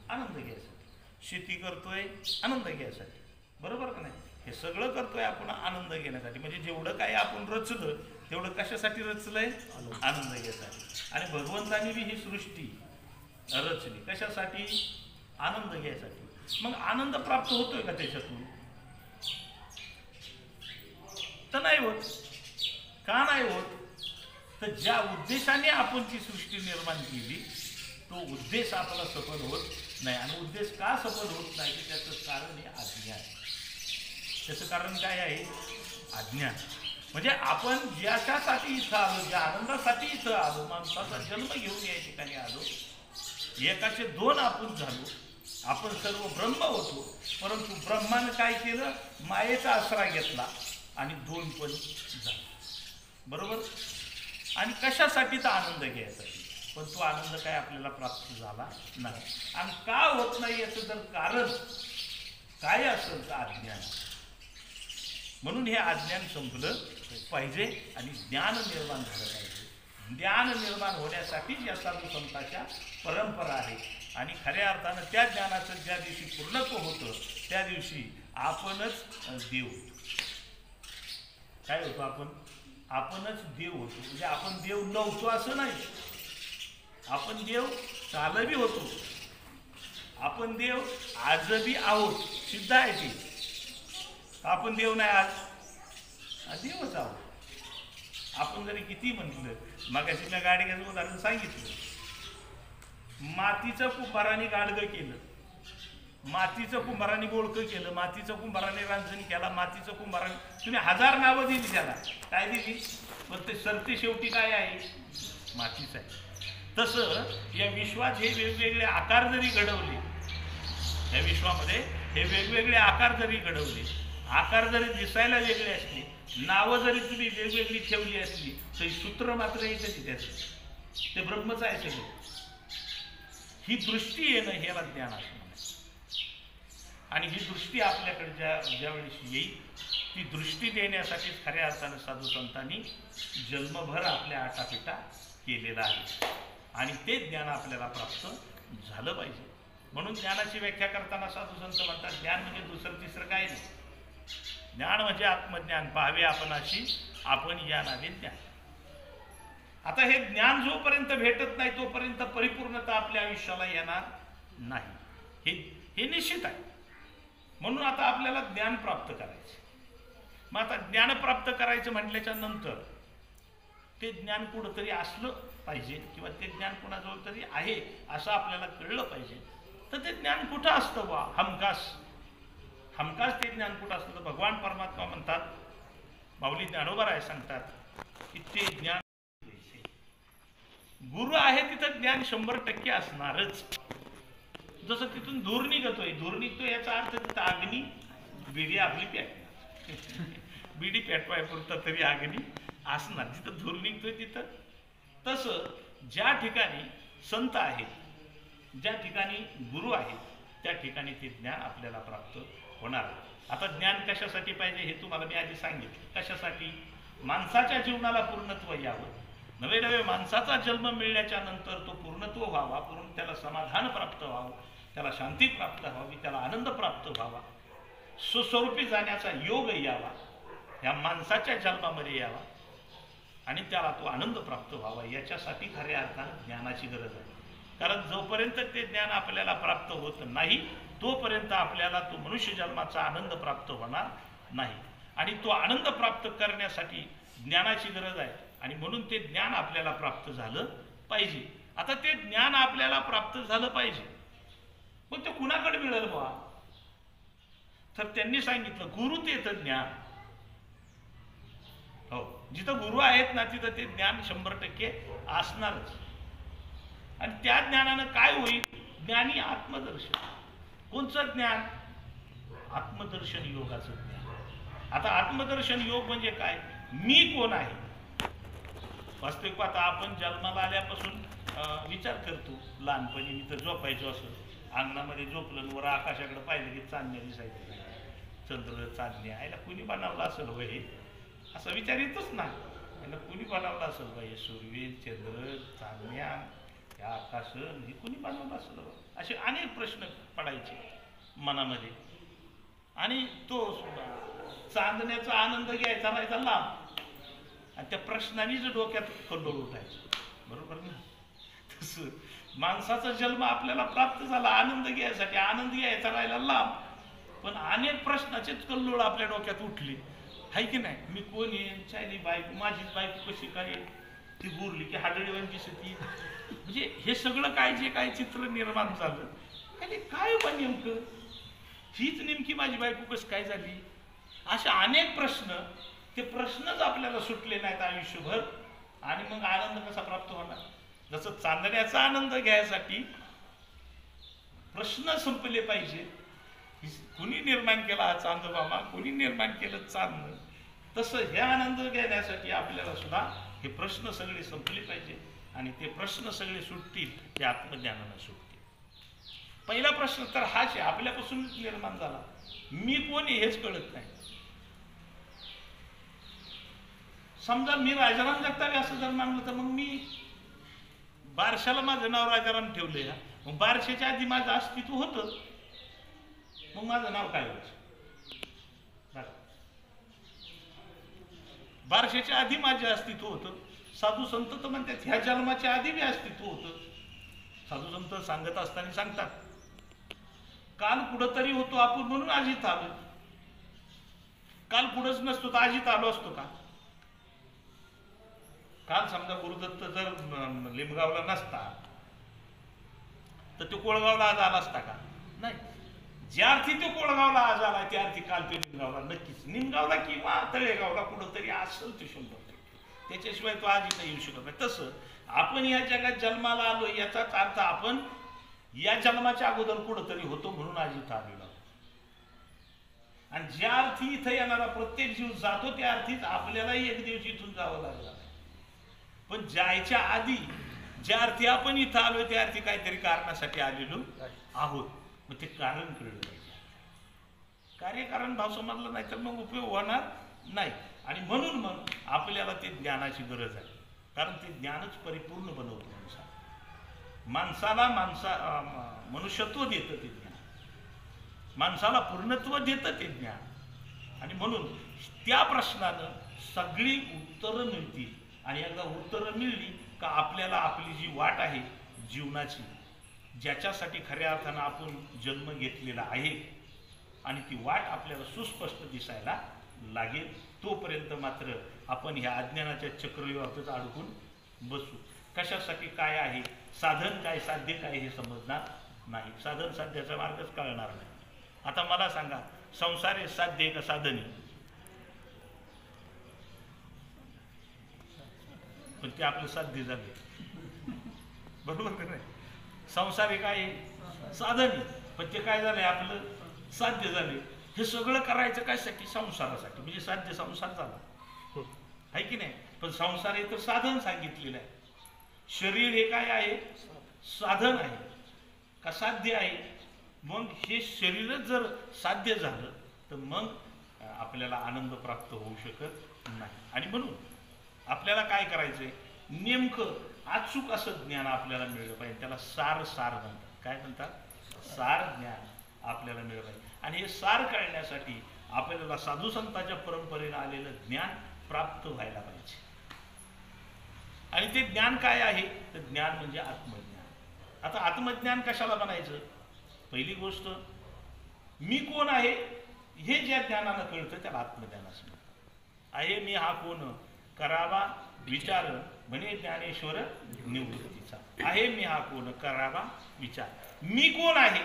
आनंद घ्यायसाठी. शेती करतोय आनंद घ्यायसाठी, बरोबर का नाही? हे सगळं करतोय आपण आनंद घेण्यासाठी. म्हणजे जेवढं काही आपण रचलं तेवढं कशासाठी रचलंय? आनंद घ्यायसाठी. आणि भगवंतानी बी ही सृष्टी रचली कशासाठी? आनंद घ्यायसाठी. मग आनंद प्राप्त होतोय का त्याच्यातून? तर नाही होत. का नाही होत? तर ज्या उद्देशाने आपण ती सृष्टी निर्माण केली तो उद्देश आपला सफल होत नाही. आणि उद्देश का सफल होत नाही त्याचं कारण आहे अज्ञान. त्याचं कारण काय आहे? अज्ञान. म्हणजे आपण ज्याच्यासाठी इथं आलो, ज्या आनंदासाठी इथं आलो, माणसाचा जन्म घेऊन या ठिकाणी आलो, एकाचे 2 आपण झालो. आपण सर्व ब्रह्म होतो, परंतु ब्रह्मानं काय केलं? मायेचा आसरा घेतला आणि 2 पण झाले, बरोबर? आणि कशासाठी? तर आनंद घ्यायसाठी. पण तो आनंद काय आपल्याला प्राप्त झाला नाही. आणि का होत नाही याचं जर कारण काय असेल तर अज्ञान. म्हणून हे अज्ञान संपलं पाहिजे आणि ज्ञान निर्माण झालं पाहिजे. ज्ञान निर्माण होण्यासाठीच या साधू संतांच्या परंपरा आहे. आणि खऱ्या अर्थानं त्या ज्ञानाचं ज्या दिवशी पूर्णत्व होतं त्या दिवशी आपणच देव होतो. काय होतो आपण? आपणच देव होतो. म्हणजे आपण देव नव्हतो असं नाही. आपण देव कालही होतो. आपण देव आजही आहोत, सिद्ध आहे ते. आपण देव नाही आज देवच आहोत. आपण जरी किती म्हटलं, मगाशी मी गाडग्याचं उदाहरण सांगितलं. मातीचं कुंभाराने गाडगं केलं, मातीचं कुंभाराने बोळकं केलं, मातीचं कुंभाराने रांजणी केला, मातीचं कुंभाराने तुम्ही 1000 नावं दिली त्याला, काय दिली? पण ते सरते शेवटी काय आहे? मातीच आहे. तसं या विश्वात हे वेगवेगळे आकार जरी घडवले, या विश्वामध्ये हे वेगवेगळे आकार जरी घडवले, आकार जरी दिसायला वेगळे असले, नावं जरी तुम्ही वेगवेगळी ठेवली असली तरी सूत्र मात्र एकच आहे त्याचं. ते ब्रह्मच आहे सगळं. ही दृष्टी येणं ह्याला ज्ञान असं म्हणायचं. आणि ही दृष्टी आपल्याकडे ज्यावेळेस येईल ती दृष्टी देण्यासाठीच खऱ्या अर्थानं साधू संतांनी जन्मभर आपल्या आटापिटा केलेला आहे. आणि ते ज्ञान आपल्याला प्राप्त झालं पाहिजे. म्हणून ज्ञानाची व्याख्या करताना साधू संत म्हणतात ज्ञान म्हणजे दुसरं तिसरं काय नाही. ज्ञान म्हणजे आत्मज्ञान. पाहावे आपण अशी आपण या नावे ज्ञान. आता हे ज्ञान जोपर्यंत भेटत नाही तोपर्यंत परिपूर्णता आपल्या आयुष्याला येणार नाही, हे निश्चित आहे. म्हणून आता आपल्याला ज्ञान प्राप्त करायचं. मग आता ज्ञान प्राप्त करायचं म्हटल्याच्या नंतर ते ज्ञान कुठंतरी असलं पाहिजे किंवा ते ज्ञान कुणाजवळ तरी आहे असं आपल्याला कळलं पाहिजे. तर ते ज्ञान कुठं असतं बा? हमखास ते ज्ञान कुठं असतं? तर भगवान परमात्मा म्हणतात, माऊली ज्ञानोबा सांगतात की ते ज्ञान गुरु आहे तिथं ज्ञान 100% असणारच. जसं तिथून धूर निघतोय, धूर निघतोय याचा अर्थ तिथं अग्नी, बिडी आपली पेटणार, बिडी पेटवाय पुरता तरी अग्नी असणार. जिथं धूर निघतोय तिथं. तसं ज्या ठिकाणी संत आहेत, ज्या ठिकाणी गुरु आहेत, त्या ठिकाणी ते ज्ञान आपल्याला प्राप्त होणार. आता ज्ञान कशासाठी पाहिजे हे तुम्हाला मी आधी सांगितलं. कशासाठी? माणसाच्या जीवनाला पूर्णत्व यावं. नवे नवे माणसाचा जन्म मिळण्याच्या नंतर तो पूर्णत्व व्हावा, त्याला समाधान प्राप्त व्हावं, त्याला शांती प्राप्त व्हावी, त्याला आनंद प्राप्त व्हावा, स्वस्वरूपी जाण्याचा योग यावा. ह्या माणसाच्या जन्मामध्ये यावा आणि त्याला तो आनंद प्राप्त व्हावा, याच्यासाठी खऱ्या अर्थानं ज्ञानाची गरज आहे. कारण जोपर्यंत ते ज्ञान आपल्याला प्राप्त होत नाही तोपर्यंत आपल्याला तो मनुष्य जन्माचा आनंद प्राप्त होणार नाही. आणि तो आनंद प्राप्त करण्यासाठी ज्ञानाची गरज आहे आणि म्हणून ते ज्ञान आपल्याला प्राप्त झालं पाहिजे. आता ते ज्ञान आपल्याला प्राप्त झालं पाहिजे, पण ते कुणाकडे मिळेल बा? तर त्यांनी सांगितलं गुरु तेच ज्ञान. हो, जिथं गुरु आहेत ना तिथं ते ज्ञान 100% असणारच. आणि त्या ज्ञानानं काय होईल? ज्ञानी आत्मदर्शन. कोणचं ज्ञान? आत्मदर्शन योगाचं ज्ञान. आता आत्मदर्शन योग म्हणजे काय? मी कोण आहे. वास्तविक पाहता आपण जन्माला आल्यापासून विचार करतो. लहानपणी मी तर झोपायचो असं, अंगणामध्ये झोपलं वर आकाशाकडे पाहिलं की चांदण्या दिसायचं, चंद्र चांदण्या. आयला कुणी बनवलं असेल वय, असा विचार येतोच ना. याला कुणी बनवलं असेल बाई, सूर्य चंद्र चांदण्या या आकाश हे कुणी बनवलं असेल? असे अनेक प्रश्न पडायचे मनामध्ये. आणि तो चांदण्याचा आनंद घ्यायचा राहायचा लांब, आणि त्या प्रश्नानेच डोक्यात कल्लोळ उठायचं. बरोबर ना? तसं माणसाचा जन्म आपल्याला प्राप्त झाला आनंद घ्यायसाठी, आनंद घ्यायचा राहिला लांब, पण अनेक प्रश्नाचेच कल्लोळ आपल्या डोक्यात उठले. आहे की नाही? मी कोण आहे? चायली बायको, माझीच बायको कशी काय, ती बोरली की हाडळीवान दिसती. म्हणजे हे सगळं काय जे काय चित्र निर्माण झालं, काय बा नेमकं, हीच नेमकी माझी बायको कशी काय झाली, असे अनेक प्रश्न. ते प्रश्नच आपल्याला सुटले नाहीत आयुष्यभर, आणि मग आनंद कसा प्राप्त होणार? जसं चांदण्याचा आनंद घ्यायसाठी प्रश्न संपले पाहिजे. कुणी निर्माण केला हा चांदमामा, कुणी निर्माण केलं चांदणं, तसं हे आनंद घेण्यासाठी आपल्याला सुद्धा हे प्रश्न सगळे संपले पाहिजे. आणि ते प्रश्न सगळे सुटतील ते आत्मज्ञानानं सुटतील. पहिला प्रश्न तर हाच आहे, आपल्यापासून निर्माण झाला. मी कोण आहे हेच कळत नाही. समजा मी राजाराम जगताप असं जर मानलं तर मग मी बारशाला माझं नाव राजाराम ठेवलंय. मग बारशाच्या आधी माझं अस्तित्व होतं, मग माझं नाव काय होतं? बारशाच्या आधी माझे अस्तित्व होतं. साधू संत तर म्हणतात ह्या जन्माच्या आधी मी अस्तित्व होतं. साधू संत सांगत असताना सांगतात, काल कुठंतरी होतो आपण म्हणून आज इथं आलो. काल कुठंच नसतो तर आज इथं आलो असतो का? काल समजा गुरुदत्त जर लिमगावला नसता तर तो कोळगावला आज आला असता का? नाही. ज्या अर्थी तो कोळगावला आज आला त्या अर्थी काल तो निमगावला नक्कीच, निमगावला किंवा तळेगावला कुठंतरी असेल ते 100%. त्याच्याशिवाय तो आज इथं येऊ शकत नाही. तसं आपण या जगात जन्माला आलो याचाच अर्थ आपण या जन्माच्या अगोदर कुठंतरी होतो म्हणून आज इथं आलेलो. आणि ज्या अर्थी इथं येणारा प्रत्येक जीव जातो त्या अर्थीच आपल्यालाही एक दिवस इथून जावं लागलं. पण जायच्या आधी ज्या अर्थी आपण इथं आलोय त्या अर्थी काहीतरी कारणासाठी आलेलो आहोत. मग ते कारण कळलं पाहिजे. कार्यकारण भाव समजला नाही तर मग उपयोग होणार नाही. आणि म्हणून मग आपल्याला ते ज्ञानाची गरज आहे. कारण ते ज्ञानच परिपूर्ण बनवतं माणसाला. मनुष्यत्व देतं ते ज्ञान, माणसाला पूर्णत्व देतं ते ज्ञान. आणि म्हणून त्या प्रश्नानं सगळी उत्तरं मिळतील. आणि एकदा उत्तरं मिळली का आपल्याला आपली जी वाट आहे जीवनाची, ज्याच्यासाठी खऱ्या अर्थानं आपण जन्म घेतलेला आहे, आणि ती वाट आपल्याला सुस्पष्ट दिसायला लागेल. तोपर्यंत मात्र आपण ह्या अज्ञानाच्या चक्रव्यूहातच अडकून बसू. कशासाठी काय आहे, साधन काय, साध्य काय हे समजणार नाही. साधन साध्याचा मार्गच कळणार नाही. आता मला सांगा, संसार हे साध्य आहे का साधन आहे? पण ते आपलं साध्य झाले. बरोबर का नाही? संसार हे काय साधन आहे, पण ते काय झालंय आपलं साध्य झाले. हे सगळं करायचं कशासाठी? संसारासाठी. म्हणजे साध्य संसार झाला आहे की नाही? पण संसार हे तर साधन सांगितलेलं आहे. शरीर हे काय आहे? साधन आहे का साध्य आहे? मग हे शरीरच जर साध्य झालं तर मग आपल्याला आनंद प्राप्त होऊ शकत नाही. आणि म्हणून आपल्याला काय करायचंय? नेमकं अचूक असं ज्ञान आपल्याला मिळलं पाहिजे. त्याला सार म्हणतात. काय म्हणतात? सार ज्ञान आपल्याला मिळलं पाहिजे. आणि हे सार कळण्यासाठी आपल्याला साधू संतांच्या परंपरेनं आलेलं ज्ञान प्राप्त व्हायला पाहिजे. आणि ते ज्ञान काय आहे? तर ज्ञान म्हणजे आत्मज्ञान. आता आत्मज्ञान कशाला म्हणायचं? पहिली गोष्ट, मी कोण आहे हे ज्या ज्ञानानं कळतं त्याला आत्मज्ञान असं म्हणतात. आहे मी हा कोण करावा विचार म्हणे ज्ञानेश्वर निवृत्तीचा. आहे मी हा कोण करावा विचार. मी कोण आहे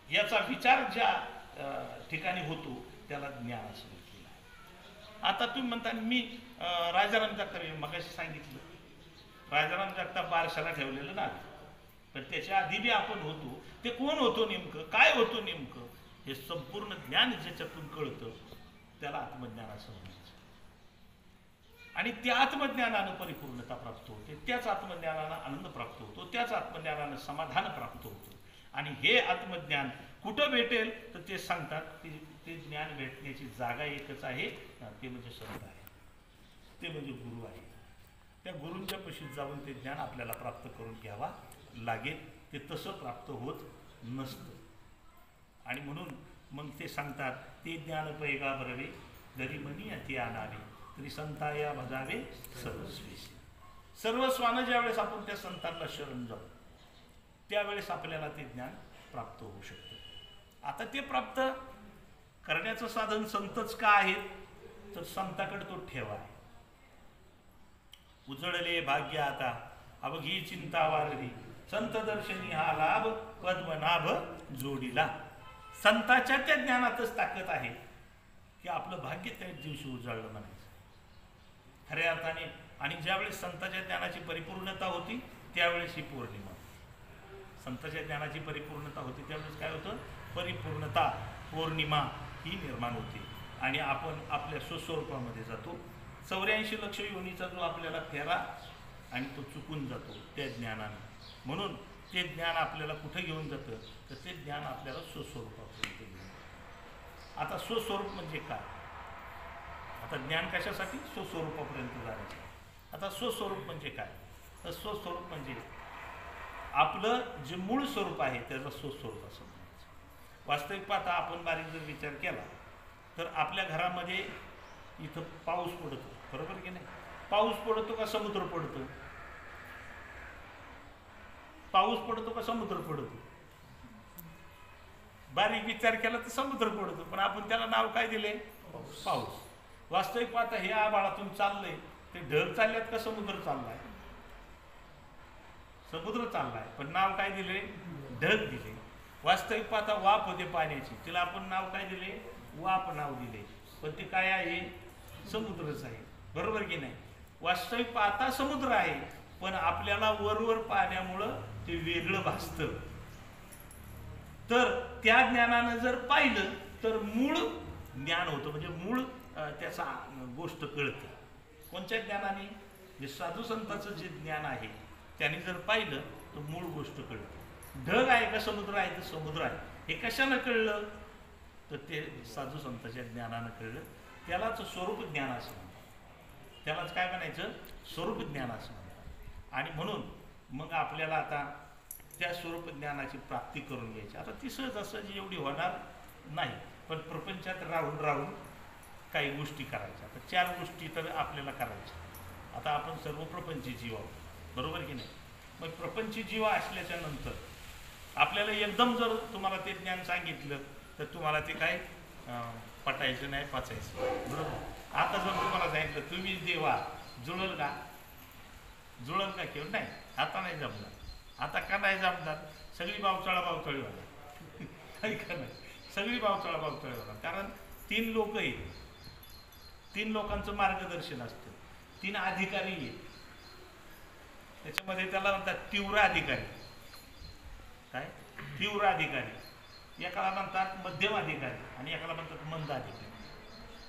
याचा विचार ज्या ठिकाणी होतो त्याला ज्ञान असं केलं आहे. आता तुम्ही म्हणता मी राजाराम जगताप मगाशी सांगितलं, राजाराम जगताप बारशाला ठेवलेलं ना, पण त्याच्या आधी बी आपण होतो. ते कोण होतो नेमकं, काय होतो नेमकं, हे संपूर्ण ज्ञान ज्याच्यातून कळतं त्याला आत्मज्ञान असं म्हणायचं. आणि त्या आत्मज्ञानानं परिपूर्णता प्राप्त होते, त्याच आत्मज्ञानानं आनंद प्राप्त होतो, त्याच आत्मज्ञानानं समाधान प्राप्त होतं. आणि हे आत्मज्ञान कुठं भेटेल तर ते सांगतात, ते ज्ञान भेटण्याची जागा एकच आहे, ते म्हणजे संत आहे, ते म्हणजे गुरु आहे. त्या गुरूंच्या पशीत जाऊन ते ज्ञान आपल्याला प्राप्त करून घ्यावा लागेल. ते तसं प्राप्त होत नसतं. आणि म्हणून मग ते सांगतात, ते ज्ञान पैगा बरवे जरी मनी अति आणावे तरी संताया भजावे सर्वस्वीसी. सर्वस्वानं ज्यावेळेस आपण त्या संतांना शरण जाऊ त्यावेळेस आपल्याला ते ज्ञान प्राप्त होऊ शकतं. आता ते प्राप्त करण्याचं साधन संतच का आहेत? तर संताकडे तो ठेवा आहे. उजळले भाग्य आता अवघी चिंता वारली संत दर्शनी हा लाभ पद्मनाभ जोडीला. संताच्या त्या ज्ञानातच ताकद आहे की आपलं भाग्य त्याच दिवशी उजळलं म्हणायचं खऱ्या अर्थाने. आणि ज्यावेळेस संतांच्या ज्ञानाची परिपूर्णता होती त्यावेळेस ही पौर्णिमा. संतांच्या ज्ञानाची परिपूर्णता होती त्यावेळेस काय होतं? परिपूर्णता, पौर्णिमा ही निर्माण होते आणि आपण आपल्या स्वस्वरूपामध्ये जातो. 84 लक्ष योनीचा जो आपल्याला फेरा आणि तो चुकून जातो त्या ज्ञानाने. म्हणून ते ज्ञान आपल्याला कुठे घेऊन जातं तर ते ज्ञान आपल्याला स्वस्वरूपापर्यंत घेऊन जातं. आता स्वस्वरूप म्हणजे काय? आता ज्ञान कशासाठी? स्वस्वरूपापर्यंत जाण्याचं. आता स्वस्वरूप म्हणजे काय? तर स्वस्वरूप म्हणजे आपलं जे मूळ स्वरूप आहे त्याचं स्वस्वरूप असं म्हणायचं. वास्तविक पाहता आपण बारीक जर विचार केला तर आपल्या घरामध्ये इथं पाऊस पडतो, बरोबर की नाही? पाऊस पडतो का समुद्र पडतो? पाऊस पडतो का समुद्र पडतो? बारीक विचार केला तर समुद्र पडतो, पण आपण त्याला नाव काय दिले? पाऊस. वास्तविक पाहता हे आभाळातून चाललंय ते ढग चालल्यात का समुद्र चाललाय? समुद्र चाललाय, पण नाव काय दिले? ढग दिले. वास्तविक पाहता वाफ होते पाण्याची, तिला आपण नाव काय दिले? वाफ नाव दिले, पण ते काय आहे? समुद्रच आहे, बरोबर की नाही? वास्तविक पाहता समुद्र आहे, पण आपल्याला वरवर पाण्यामुळं ते वेगळं भासतं. तर त्या ज्ञानानं जर पाहिलं तर मूळ ज्ञान होतं, म्हणजे मूळ त्याचा गोष्ट कळते. कोणत्या ज्ञानाने? जे साधू संतांचं जे ज्ञान आहे त्याने जर पाहिलं तर मूळ गोष्ट कळते. ढग आहे का समुद्र आहे? तर समुद्र आहे. हे कशानं कळलं? तर ते साधू संतांच्या ज्ञानानं कळलं. त्यालाच स्वरूप ज्ञान असं म्हणतात. त्यालाच काय म्हणायचं? स्वरूप ज्ञान असं म्हणतात. आणि म्हणून मग आपल्याला आता त्या स्वरूप ज्ञानाची प्राप्ती करून घ्यायची. आता ती सहजासहजी एवढी होणार नाही, पण प्रपंचात राहून राहून काही गोष्टी करायच्या. तर 4 गोष्टी तर आपल्याला करायच्या. आता आपण सर्व प्रपंची जीव आहोत, बरोबर की नाही? मग प्रपंची जीव असल्याच्या नंतर आपल्याला एकदम जर तुम्हाला ते ज्ञान सांगितलं तर तुम्हाला ते काय पटायचं नाही, पचायचं, बरोबर? आता जर तुम्हाला सांगितलं तुम्ही देवा, जुळल का? जुळल का? किंवा नाही, आता नाही जमणार. आता का नाही जमणार? सगळी बावचाळा बावचाळी होणार. ऐका नाही, सगळी बावचाळा बावचाळी होणार. कारण 3 लोक आहेत, 3 लोकांचं मार्गदर्शन असतं, 3 अधिकारी आहेत. त्याच्यामध्ये त्याला म्हणतात तीव्र अधिकारी. काय? तीव्र अधिकारी. एकाला म्हणतात मध्यम अधिकारी आणि एकाला म्हणतात मंद अधिकारी.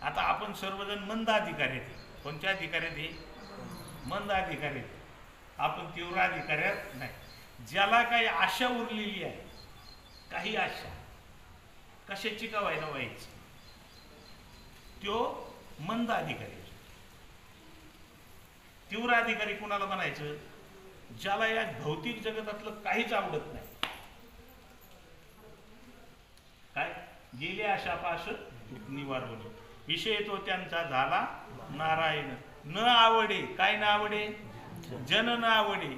आता आपण सर्वजण मंद अधिकारी आहेत. कोणत्या अधिकारी आहेत? मंद अधिकारी आहेत. आपण तीव्र अधिकाऱ्यात नाही. ज्याला काही आशा उरलेली आहे, काही आशा कशाची का व्हायला व्हायची, तो मंद अधिकारी. तीव्र अधिकारी कोणाला म्हणायचं? ज्याला या भौतिक जगतातलं काहीच आवडत नाही. काय? गेले आशा पाश निवारवणे. विषय तो त्यांचा झाला नारायण. न आवडे, काय न आवडे? जन न आवडे,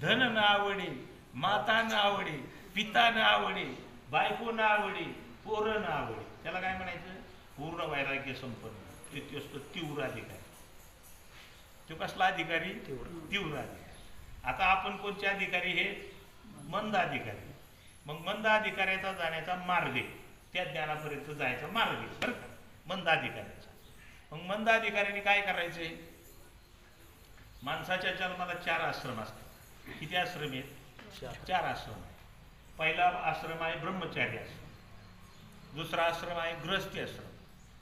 धन न आवडे, माता न आवडे, पिता न आवडे, बायको न आवडे, पोरं न आवडे. त्याला काय म्हणायचं? पूर्ण वैराग्य संपन्न. ते असतो तीव्र अधिकारी. तो कसला अधिकारी? तीव्र अधिकारी. आता आपण कोणते अधिकारी? हे मंद अधिकारी. मग मंद अधिकाऱ्याचा जाण्याचा मार्ग आहे, त्या ज्ञानापर्यंत जायचा मार्ग आहे बरं का, मंद अधिकाऱ्याचा. मग मंद अधिकाऱ्याने काय करायचे? माणसाच्या जन्माला 4 आश्रम असतात. किती आश्रम आहेत? 4 आश्रम आहेत. पहिला आश्रम आहे ब्रह्मचारी आश्रम, दुसरा आश्रम आहे गृहस्थी आश्रम,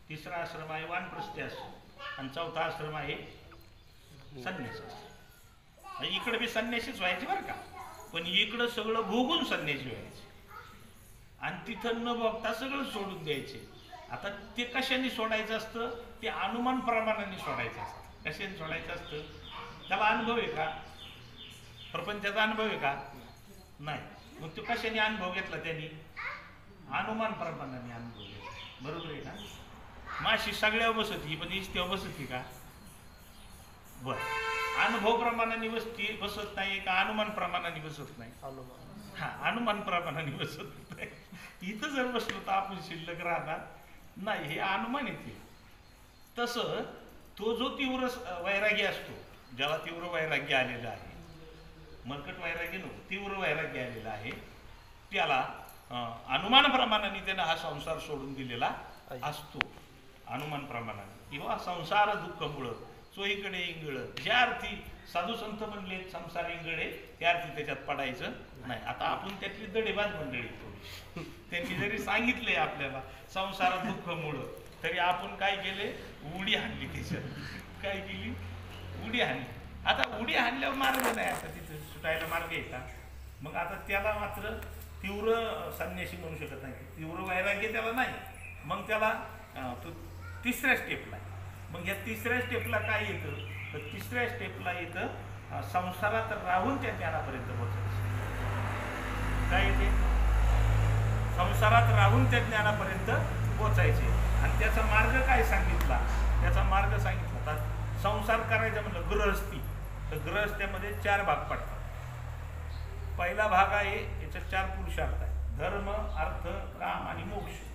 तिसरा आश्रम आहे वानप्रस्थी आश्रम, आणि चौथा आश्रम आहे संन्यास आश्रम. इकडे बी संन्यासीच व्हायचे बरं का, पण इकडं सगळं भोगून संन्यासी व्हायचे आणि तिथं न बघता सगळं सोडून द्यायचे. आता ते कशाने सोडायचं असतं? ते अनुमान प्रमाणाने सोडायचं असतं. कशाने सोडायचं असतं? त्याला अनुभव आहे का? प्रपंचाचा अनुभव आहे का? नाही. मग तो कशाने अनुभव घेतला? त्यांनी अनुमान प्रमाणाने अनुभव घेतला. बरोबर आहे ना? माशी सगळ्या बसती, पण इस्त्यावर बसती का? बर, अनुभव प्रमाणाने बसत नाही का अनुमान प्रमाणाने बसत नाही? हा, अनुमान प्रमाणाने बसत नाही. इथं जर बसलो तर आपण शिल्लक राहणार नाही, हे अनुमान येते. तसं तो जो तीव्र वैराग्य असतो, ज्याला तीव्र वैराग्य आलेलं आहे, मरकट वैराग्य नको, तीव्र वैराग्य आलेला आहे, त्याला अनुमान प्रमाणाने त्यानं हा संसार सोडून दिलेला असतो. अनुमान प्रमाणाने किंवा संसार दुःख मुळ चोहीकडे इंगळ. ज्या अर्थी साधू संत म्हणले संसार इंगळे, त्या अर्थी त्याच्यात पडायचं नाही. आता आपण त्यातली दडेबाज मंडळी थोडी, त्यांनी जरी सांगितले आपल्याला संसार दुःख मुळ, तरी आपण काय केले? उडी हाणली त्याच्यात. काय केली? उडी हाणली. आता उडी हाणल्यावर मार्ग नाही, आता तिथं सुटायला मार्ग आहे का? मग आता त्याला मात्र तीव्र संन्यासी म्हणू शकत नाही, तीव्र वैराग्य त्याला नाही. मग त्याला तो तिसऱ्या स्टेपला. मग या तिसऱ्या स्टेपला काय येतं? तर तिसऱ्या स्टेपला येतं संसारात राहून त्या ज्ञानापर्यंत पोहोचायचं. काय येते? संसारात राहून त्या ज्ञानापर्यंत पोचायचे. आणि त्याचा मार्ग काय सांगितला? त्याचा मार्ग सांगितला. तर संसार करायचा म्हणलं गृहस्थी, तर गृहस्थ्यामध्ये 4 भाग पडतात. पहिला भाग आहे, याच्यात 4 पुरुषार्थ आहेत: धर्म, अर्थ, काम आणि मोक्ष.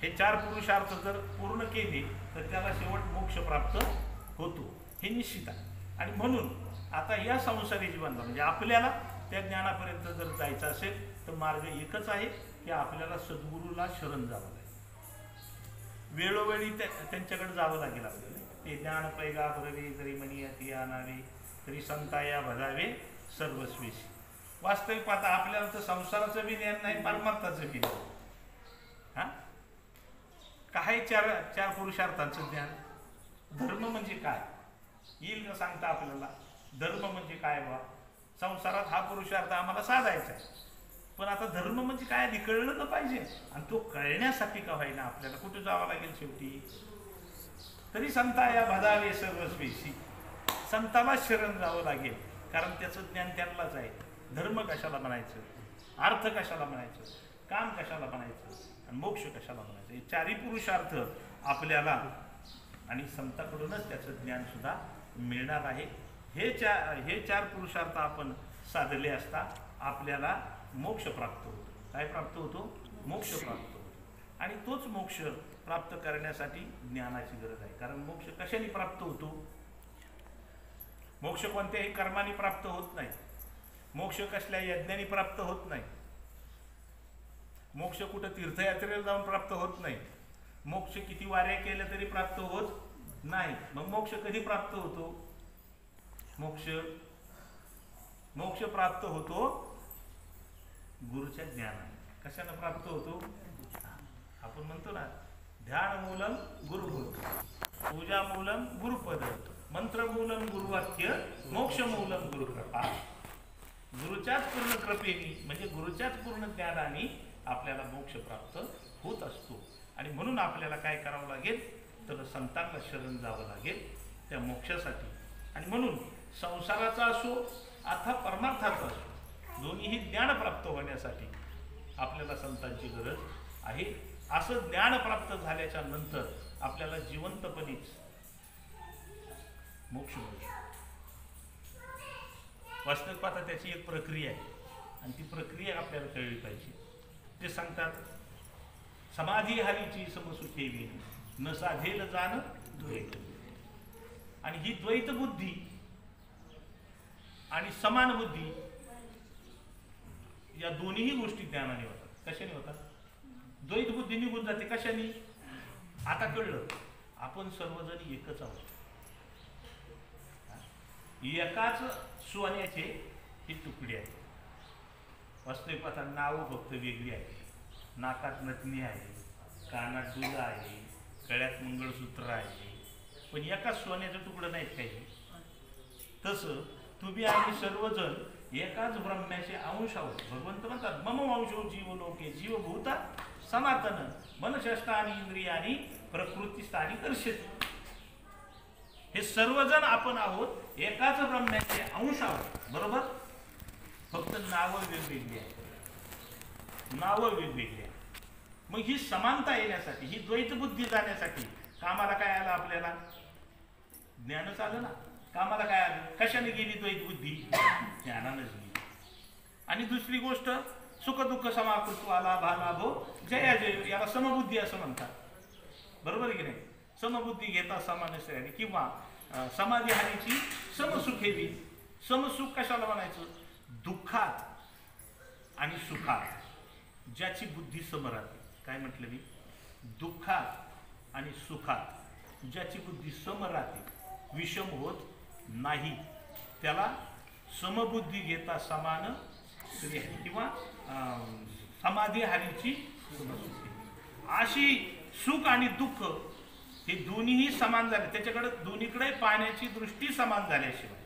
हे 4 पुरुषार्थ जर पूर्ण केले तर त्याला शेवट मोक्ष प्राप्त होतो, हे निश्चित आहे. आणि म्हणून आता या संसारी जीवनाला म्हणजे आपल्याला त्या ज्ञानापर्यंत जर जायचं असेल तर मार्ग एकच आहे की आपल्याला सद्गुरूला शरण जावं लागेल. वेळोवेळी त्यांच्याकडे जावं लागेल आपल्याला. ते ज्ञान पैगा भरवे जरी मनी अति आणावे, तरी संताया भजावे सर्वस्वीशी. वास्तविक पाहता आपल्याला तर संसाराचं बी ज्ञान नाही, परमार्थाचं बी नाही. हा, काय 4 पुरुषार्थांचं ज्ञान? धर्म म्हणजे काय येईल का सांगता आपल्याला? धर्म म्हणजे काय बा? संसारात हा पुरुषार्थ आम्हाला साधायचा आहे, पण आता धर्म म्हणजे काय आधी कळलं तर पाहिजे. आणि तो कळण्यासाठी का व्हायना आपल्याला कुठे जावं लागेल शेवटी? तरी संताया भजावे सर्वस्वीशी. संताला शरण जावं लागेल, कारण त्याचं ज्ञान त्यांनाच आहे. धर्म कशाला म्हणायचं, अर्थ कशाला म्हणायचं, काम कशाला म्हणायचं आणि मोक्ष कशाला म्हणायचं, हे 4ही पुरुषार्थ आपल्याला आणि संतांकडूनच त्याचं ज्ञान सुद्धा मिळणार आहे. हे 4 पुरुषार्थ आपण साधले असता आपल्याला मोक्ष प्राप्त होतो. काय प्राप्त होतो? मोक्ष प्राप्त होतो. आणि तोच मोक्ष प्राप्त करण्यासाठी ज्ञानाची गरज आहे. कारण मोक्ष कशाने प्राप्त होतो? मोक्ष कोणत्याही कर्माने प्राप्त होत नाही. मोक्ष कसल्या यज्ञाने प्राप्त होत नाही. मोक्ष कुठं तीर्थयात्रेला जाऊन प्राप्त होत नाही. मोक्ष किती वाऱ्या केल्या तरी प्राप्त होत नाही. मग मोक्ष कधी प्राप्त होतो? मोक्ष प्राप्त होतो गुरुच्या ज्ञानाने. कशाने प्राप्त होतो? आपण म्हणतो ना, ध्यान मूलम गुरुभूत, पूजा मूलम गुरुपद, मंत्र मूलम गुरुवाक्य, मोक्ष मूलम गुरुकृपा. गुरुच्याच पूर्ण कृपेने म्हणजे गुरुच्याच पूर्ण ज्ञानाने आपल्याला मोक्ष प्राप्त होत असतो. आणि म्हणून आपल्याला काय करावं लागेल? तर संतांना शरण जावं लागेल त्या मोक्षासाठी. आणि म्हणून संसाराचा असो अथवा परमार्थाचा असो, दोन्हीही ज्ञान प्राप्त होण्यासाठी आपल्याला संतांची गरज आहे. असं ज्ञान प्राप्त झाल्याच्या नंतर आपल्याला जिवंतपणीच मोक्ष मिळतो. वास्तविक पाहता त्याची एक प्रक्रिया आहे आणि ती प्रक्रिया आपल्याला कळली पाहिजे. ते सांगतात, समाधी हारीची समसुखे गेली न साधेल जाण द्वैत. आणि ही द्वैत बुद्धी आणि समान बुद्धी या दोन्ही गोष्टी ज्ञानाने होतात. कशाने होतात? द्वैत बुद्धी निघून जाते. कशाने? आता कळलं आपण सर्वजण एकच आहोत. एकाच सोन्याचे हे तुकडे आहेत. वास्तविक पाहता नावं फक्त वेगळी आहे. नाकात नथनी आहे, कानात डुला आहे, गळ्यात मंगळसूत्र आहे, पण एकाच सोन्याचं तुकडं नाहीत काही. तसं तुम्ही आम्ही सर्वजण एकाच ब्रह्म्याचे अंश आहोत. भगवंत म्हणतात, मम वंशो जीव लोके जीवभूता सनातन मनशष्टानी इंद्रियानी प्रकृतीस्थानी कर्षित. हे सर्वजण आपण आहोत, एकाच ब्रह्म्याचे अंश आहोत. बरोबर? फक्त नावं वेगवेगळी आहेत. नावं वेगवेगळी आहेत. मग ही समानता येण्यासाठी, ही द्वैत बुद्धी जाण्यासाठी कामाला काय आलं? आपल्याला ज्ञानच आलं ना. कामाला काय आलं? कशाने गेली द्वैत बुद्धी? ज्ञानानंच गेली. आणि दुसरी गोष्ट, सुख दुःख समाकृत्वाला भालाभो जया जय, याला समबुद्धी असं म्हणतात. बरोबर आहे की नाही? समबुद्धी घेता समान श्रेणी, किंवा समाधी हानीची समसुखेवी. समसुख कशाला म्हणायचं? दुःखात आणि सुखात ज्याची बुद्धी सम राहते. काय म्हटलं मी? दुःखात आणि सुखात ज्याची बुद्धी सम राहते, विषम होत नाही, त्याला समबुद्धी घेता समान श्रेणी किंवा समाधी हानीची समसुखेवी. अशी सुख आणि दुःख हे दोन्हीही समान झाले, त्याच्याकडे दोन्हीकडे पाहण्याची दृष्टी समान झाल्याशिवाय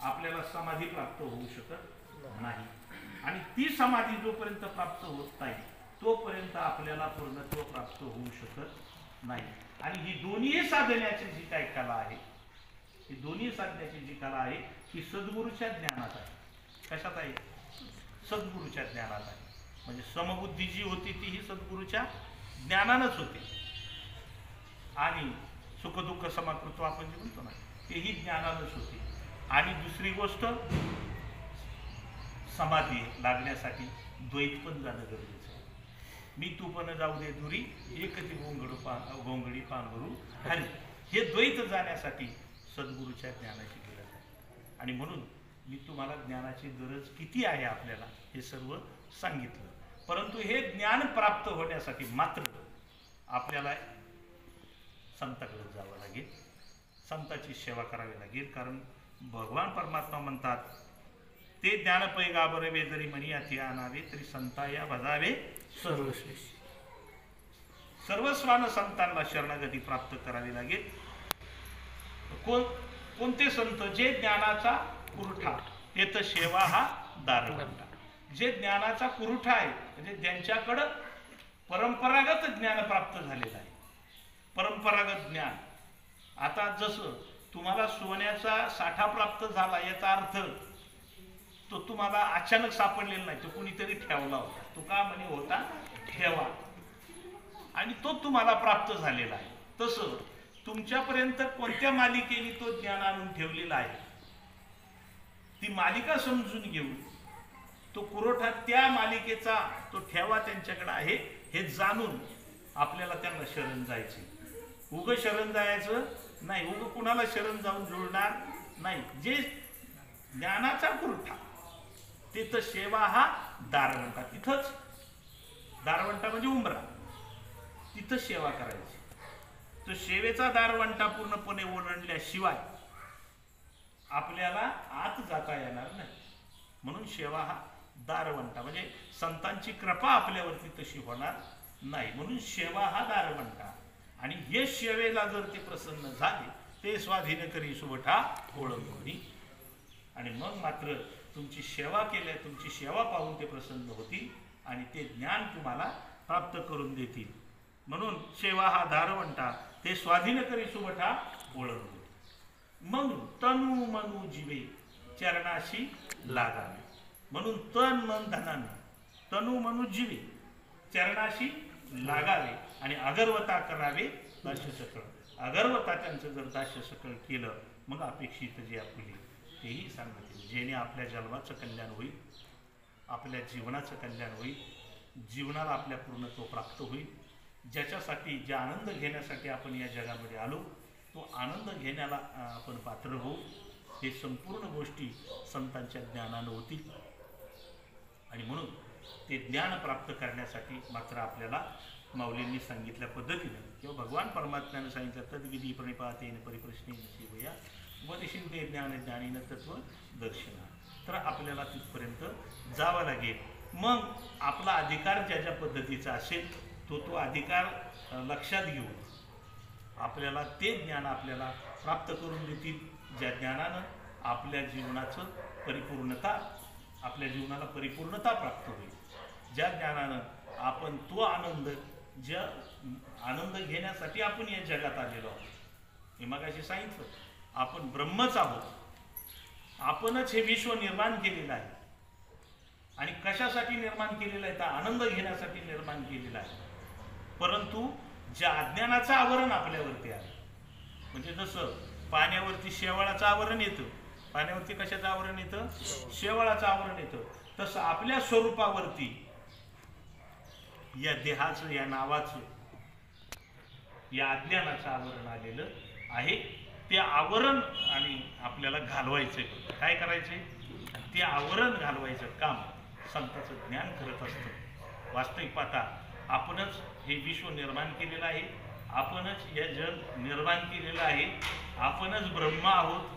आपल्याला समाधी प्राप्त होऊ शकत नाही. आणि ती समाधी जोपर्यंत प्राप्त होत नाही तोपर्यंत आपल्याला पूर्णत्व प्राप्त होऊ शकत नाही. आणि ही दोन्ही साधण्याची जी काय कला आहे, ही दोन्ही साधण्याची जी कला आहे ही सद्गुरूच्या ज्ञानात आहे. कशात आहे? सद्गुरूच्या ज्ञानात आहे. म्हणजे समबुद्धी जी होती ती ही सद्गुरूच्या ज्ञानानंच होते. आणि सुखदुःख समाकृत्व आपण जे म्हणतो ना, तेही ज्ञानानंच होते. आणि दुसरी गोष्ट, समाधी लागण्यासाठी द्वैत पण जाणं गरजेचं आहे. मी तू पण जाऊ दे दुरी, एकती गोंगडी पांघरू हरी. हे द्वैत जाण्यासाठी सद्गुरूच्या ज्ञानाची गरज आहे. आणि म्हणून मी तुम्हाला ज्ञानाची गरज किती आहे आपल्याला हे सर्व सांगितलं. परंतु हे ज्ञान प्राप्त होण्यासाठी मात्र आपल्याला संताकडे जावं लागेल, संताची सेवा करावी लागेल. कारण भगवान परमात्मा म्हणतात, ते ज्ञान पैगाबरवे जरी म्हणी अति आणावे तरी संता या भजावे सर्वश्रेष्ठ. सर्वस्वानं संतांना शरणागती प्राप्त करावी लागेल. कोणते संत? जे ज्ञानाचा पुरठा, ते तर सेवा हा दारवंटा. जे ज्ञानाचा पुरठा आहे, म्हणजे ज्यांच्याकडं परंपरागत ज्ञान प्राप्त झालेलं आहे. परंपरागत ज्ञान. आता जसं तुम्हाला सोन्याचा साठा प्राप्त झाला याचा अर्थ तो तुम्हाला अचानक सापडलेला नाही, तो कुणीतरी ठेवला होता. तो का म्हणे होता? ठेवा. आणि तो तुम्हाला प्राप्त झालेला आहे. तसं तुमच्यापर्यंत कोणत्या मालिकेने तो ज्ञान आणून ठेवलेला आहे, ती मालिका समजून घेऊन तो पुरवठा, त्या मालिकेचा तो ठेवा त्यांच्याकडे आहे हे जाणून आपल्याला त्यांना शरण जायचे. उग शरण जायचं नाही, उग कुणाला शरण जाऊन जुळणार नाही. जे ज्ञानाचा पुरवठा, तिथं सेवा हा दारवंटा. तिथंच दारवंटा म्हणजे उंबरा, तिथं सेवा करायची. तो सेवेचा दारवंटा पूर्णपणे ओलांडल्याशिवाय आपल्याला आत जाता येणार नाही. म्हणून सेवा हा दारवंटा, म्हणजे संतांची कृपा आपल्यावरती तशी होणार नाही. म्हणून सेवा हा दारवंटा. आणि हे सेवेला जर ते प्रसन्न झाले, ते स्वाधीन करी सुबठा ओळखणी. आणि मग मात्र तुमची सेवा केल्या, तुमची सेवा पाहून ते प्रसन्न होतील आणि ते ज्ञान तुम्हाला प्राप्त करून देतील. म्हणून सेवा हा दारवंटा, ते स्वाधीन करी सुबठा ओळखणी. मग तनु मनु जीवे चरणाशी लागावे. म्हणून तन मन धनाने, तनु मनु जीवे चरणाशी लागावे आणि अगर्वता करावे दास्य सकळ. अगर्वता त्यांचं जर दास्य सकळ केलं मग अपेक्षित जे आपली तेही सांगतील. जेणे आपल्या जन्माचं कल्याण होईल, आपल्या जीवनाचं कल्याण होईल, जीवनाला आपल्या पूर्णत्व प्राप्त होईल. ज्याच्यासाठी जे आनंद घेण्यासाठी आपण या जगामध्ये आलो तो आनंद घेण्याला आपण पात्र होऊ. हे संपूर्ण गोष्टी संतांच्या ज्ञानानं होतील आणि म्हणून ते ज्ञान प्राप्त करण्यासाठी मात्र आपल्याला माऊलींनी सांगितल्या पद्धतीनं किंवा भगवान परमात्म्यानं सांगितलं तद्विधी प्रणिपातेन परिप्रश्ने शिवया उपदेशिते ज्ञान ज्ञानीन तत्व दर्शना. तर आपल्याला तिथपर्यंत जावं लागेल. मग आपला अधिकार ज्या ज्या पद्धतीचा असेल तो अधिकार लक्षात घेऊन आपल्याला ते ज्ञान आपल्याला प्राप्त करून देतील ज्या ज्ञानानं आपल्या जीवनाचं आपल्या जीवनाला परिपूर्णता प्राप्त होईल. ज्या ज्ञानानं आपण तो आनंद ज्या आनंद घेण्यासाठी आपण या जगात आलेलो आहोत. मी मगाशी सांगितलं आपण ब्रह्मच आहोत. आपणच हे विश्व निर्माण केलेलं आहे आणि कशासाठी निर्माण केलेलं आहे तर आनंद घेण्यासाठी निर्माण केलेलं आहे. परंतु ज्या अज्ञानाचं आवरण आपल्यावरती आहे म्हणजे जसं पाण्यावरती शेवाळाचं आवरण येतं, पाण्यावरती कशाचं आवरण येतं शेवाळाचं आवरण येतं, तसं आपल्या स्वरूपावरती या देहाचं या नावाचं या अज्ञानाचं आवरण आलेलं आहे. ते आवरण आणि आपल्याला घालवायचं काय करायचंय ते आवरण घालवायचं काम संतांचं ज्ञान करत असतं. वास्तविक पाहता आपणच हे विश्व निर्माण केलेलं आहे, आपणच हे जग निर्माण केलेलं आहे, आपणच ब्रह्म आहोत.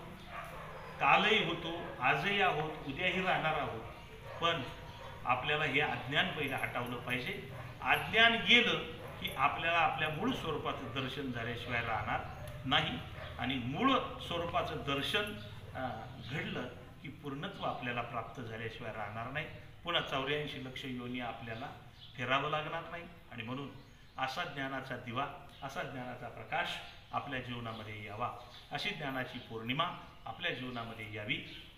कालही होतो, आजही आहोत, उद्याही राहणार आहोत. पण आपल्याला हे अज्ञान पहिलं हटवलं पाहिजे. अज्ञान गेलं की आपल्याला आपल्या मूळ स्वरूपाचं दर्शन झाल्याशिवाय राहणार नाही आणि मूळ स्वरूपाचं दर्शन घडलं की पूर्णत्व आपल्याला प्राप्त झाल्याशिवाय राहणार नाही. पुन्हा 84 लक्ष योनी आपल्याला फिरावं लागणार नाही. आणि म्हणून असा ज्ञानाचा दिवा, असा ज्ञानाचा प्रकाश आपल्या जीवनामध्ये यावा, अशी ज्ञानाची पौर्णिमा आपल्या जीवनामध्ये यावी.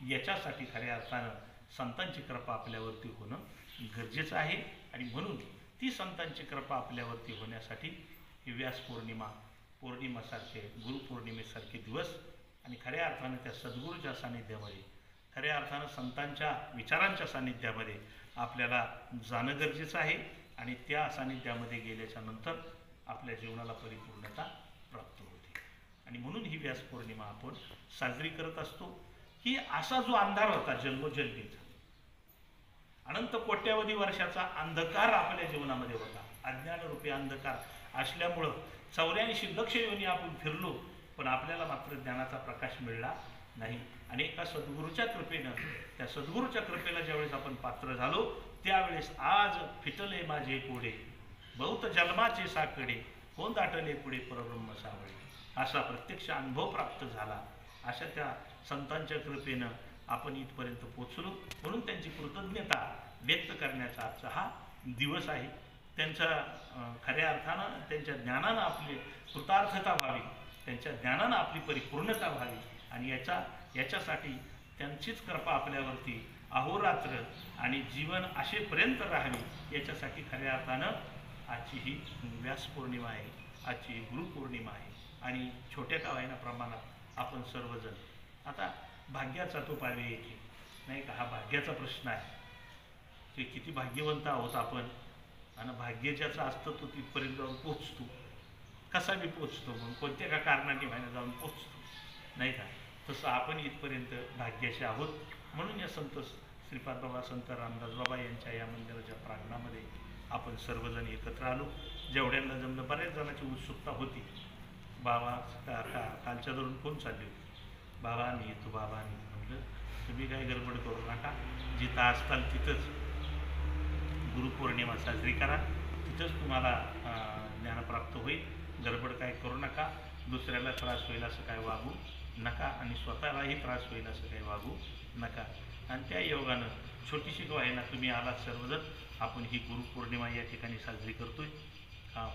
याच्यासाठी खऱ्या अर्थानं संतांची कृपा आपल्यावरती होणं गरजेचं आहे. आणि म्हणून ती संतांची कृपा आपल्यावरती होण्यासाठी ही व्यास पौर्णिमासारखे गुरुपौर्णिमेसारखे दिवस आणि खऱ्या अर्थानं त्या सद्गुरूच्या सानिध्यामध्ये, खऱ्या अर्थानं संतांच्या विचारांच्या सानिध्यामध्ये आपल्याला जाणं गरजेचं आहे. आणि त्या सानिध्यामध्ये गेल्याच्या नंतर आपल्या जीवनाला परिपूर्णता प्राप्त होते. आणि म्हणून ही व्यास पौर्णिमा आपण साजरी करत असतो की असा जो अंधार होता जन्मोजन्मीचा, अनंत कोट्यावधी वर्षाचा अंधकार आपल्या जीवनामध्ये होता, अज्ञानरूपी अंधकार असल्यामुळं 84 लक्ष योनी आपण फिरलो पण आपल्याला मात्र ज्ञानाचा प्रकाश मिळाला नाही. आणि एका सद्गुरूच्या कृपेनं, त्या सद्गुरूच्या कृपेला ज्यावेळेस आपण पात्र झालो त्यावेळेस आज फिटले माझे कोडे बहुत जन्माचे साकडे कोण दाटले पुढे परब्रह्म सावळे, असा प्रत्यक्ष अनुभव प्राप्त झाला. अशा त्या संतांच्या कृपेनं आपण इथपर्यंत पोचलो. म्हणून त्यांची कृतज्ञता व्यक्त करण्याचा आजचा हा दिवस आहे. त्यांच्या खऱ्या अर्थानं त्यांच्या ज्ञानानं आपली कृतार्थता व्हावी, त्यांच्या ज्ञानानं आपली परिपूर्णता व्हावी आणि याच्यासाठी त्यांचीच कृपा आपल्यावरती अहोरात्र आणि जीवन असेपर्यंत राहावी, याच्यासाठी खऱ्या अर्थानं आजची ही व्यास पौर्णिमा आहे, आजची ही गुरुपौर्णिमा आहे. आणि छोट्या का प्रमाणात आपण सर्वजण आता भाग्याचा तो पावे येते नाही का, हा भाग्याचा प्रश्न आहे की किती भाग्यवंत आहोत आपण. आणि भाग्य ज्याचं असतं तो तिथपर्यंत जाऊन पोचतो, कसा बी पोचतो, मग कोणत्या का कारणाने व्हायला जाऊन पोचतो नाही का. तसं आपण इथपर्यंत भाग्याचे आहोत. म्हणून या संत श्रीपाद बाबा, संत रामदास बाबा यांच्या या मंदिराच्या प्रांगणामध्ये आपण सर्वजण एकत्र आलो. जेवढ्यांना जमलं, बऱ्याच जणांची उत्सुकता होती. बाबा कालच्या धरून कोण चालली होती, बाबा मी येतो, बाबा मी म्हटलं तुम्ही काही गडबड करू नका, जिथं असताल तिथंच गुरुपौर्णिमा साजरी करा, तिथंच तुम्हाला ज्ञानप्राप्त होईल. गडबड काय करू नका, दुसऱ्याला त्रास होईल असं काय वागू नका आणि स्वतःलाही त्रास होईल असं काही वागू नका. आणि त्या योगानं छोटीशी का आहे ना, तुम्ही आलात सर्वजण, आपण ही गुरुपौर्णिमा या ठिकाणी साजरी करतोय.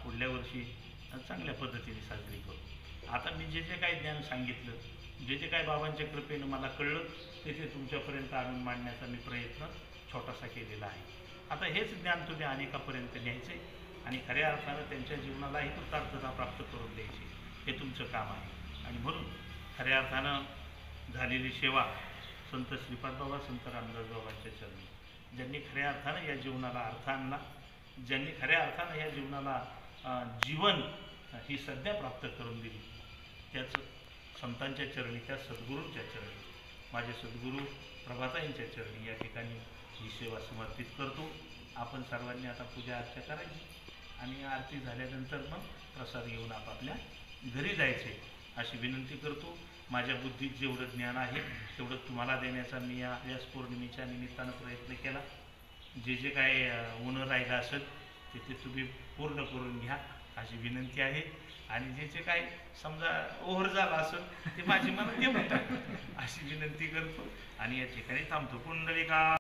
पुढल्या वर्षी चांगल्या पद्धतीने साजरी करू. आता मी जे जे काही ज्ञान सांगितलं, जे जे काही बाबांच्या कृपेनं मला कळलं ते तुमच्यापर्यंत आणून मांडण्याचा मी प्रयत्न छोटासा केलेला आहे. आता हेच ज्ञान तुम्ही अनेकापर्यंत न्यायचे आणि खऱ्या अर्थानं त्यांच्या जीवनालाही कृतार्थता प्राप्त करून द्यायची, हे तुमचं काम आहे. आणि म्हणून खऱ्या अर्थानं झालेली सेवा संत श्रीपाद बाबा, संत रामदास बाबांच्या चरणी, ज्यांनी खऱ्या अर्थानं या जीवनाला अर्थ आणला, ज्यांनी खऱ्या अर्थानं या जीवनाला जीवन ही संज्ञा प्राप्त करून दिली, त्याच संतांच्या चरणी, त्या सद्गुरूंच्या चरणी, माझे सद्गुरू प्रभाताईंच्या चरणी या ठिकाणी ही सेवा समर्पित करतो. आपण सर्वांनी आता पूजा अर्चा करायची आणि आरती झाल्यानंतर मग प्रसाद घेऊन आपापल्या घरी जायचे अशी विनंती करतो. माझ्या बुद्धीत जेवढं ज्ञान आहे तेवढं तुम्हाला देण्याचा मी या व्यास पौर्णिमेच्या निमित्तानं प्रयत्न केला. जे काय ऊन राहिलं असेल ते तुम्ही पूर्ण करून घ्या अशी विनंती आहे. आणि जे काय समजा ओव्हर झाला असेल ते माझी मला ते म्हणतात अशी विनंती करतो आणि या ठिकाणी थांबतो. पुंडलिका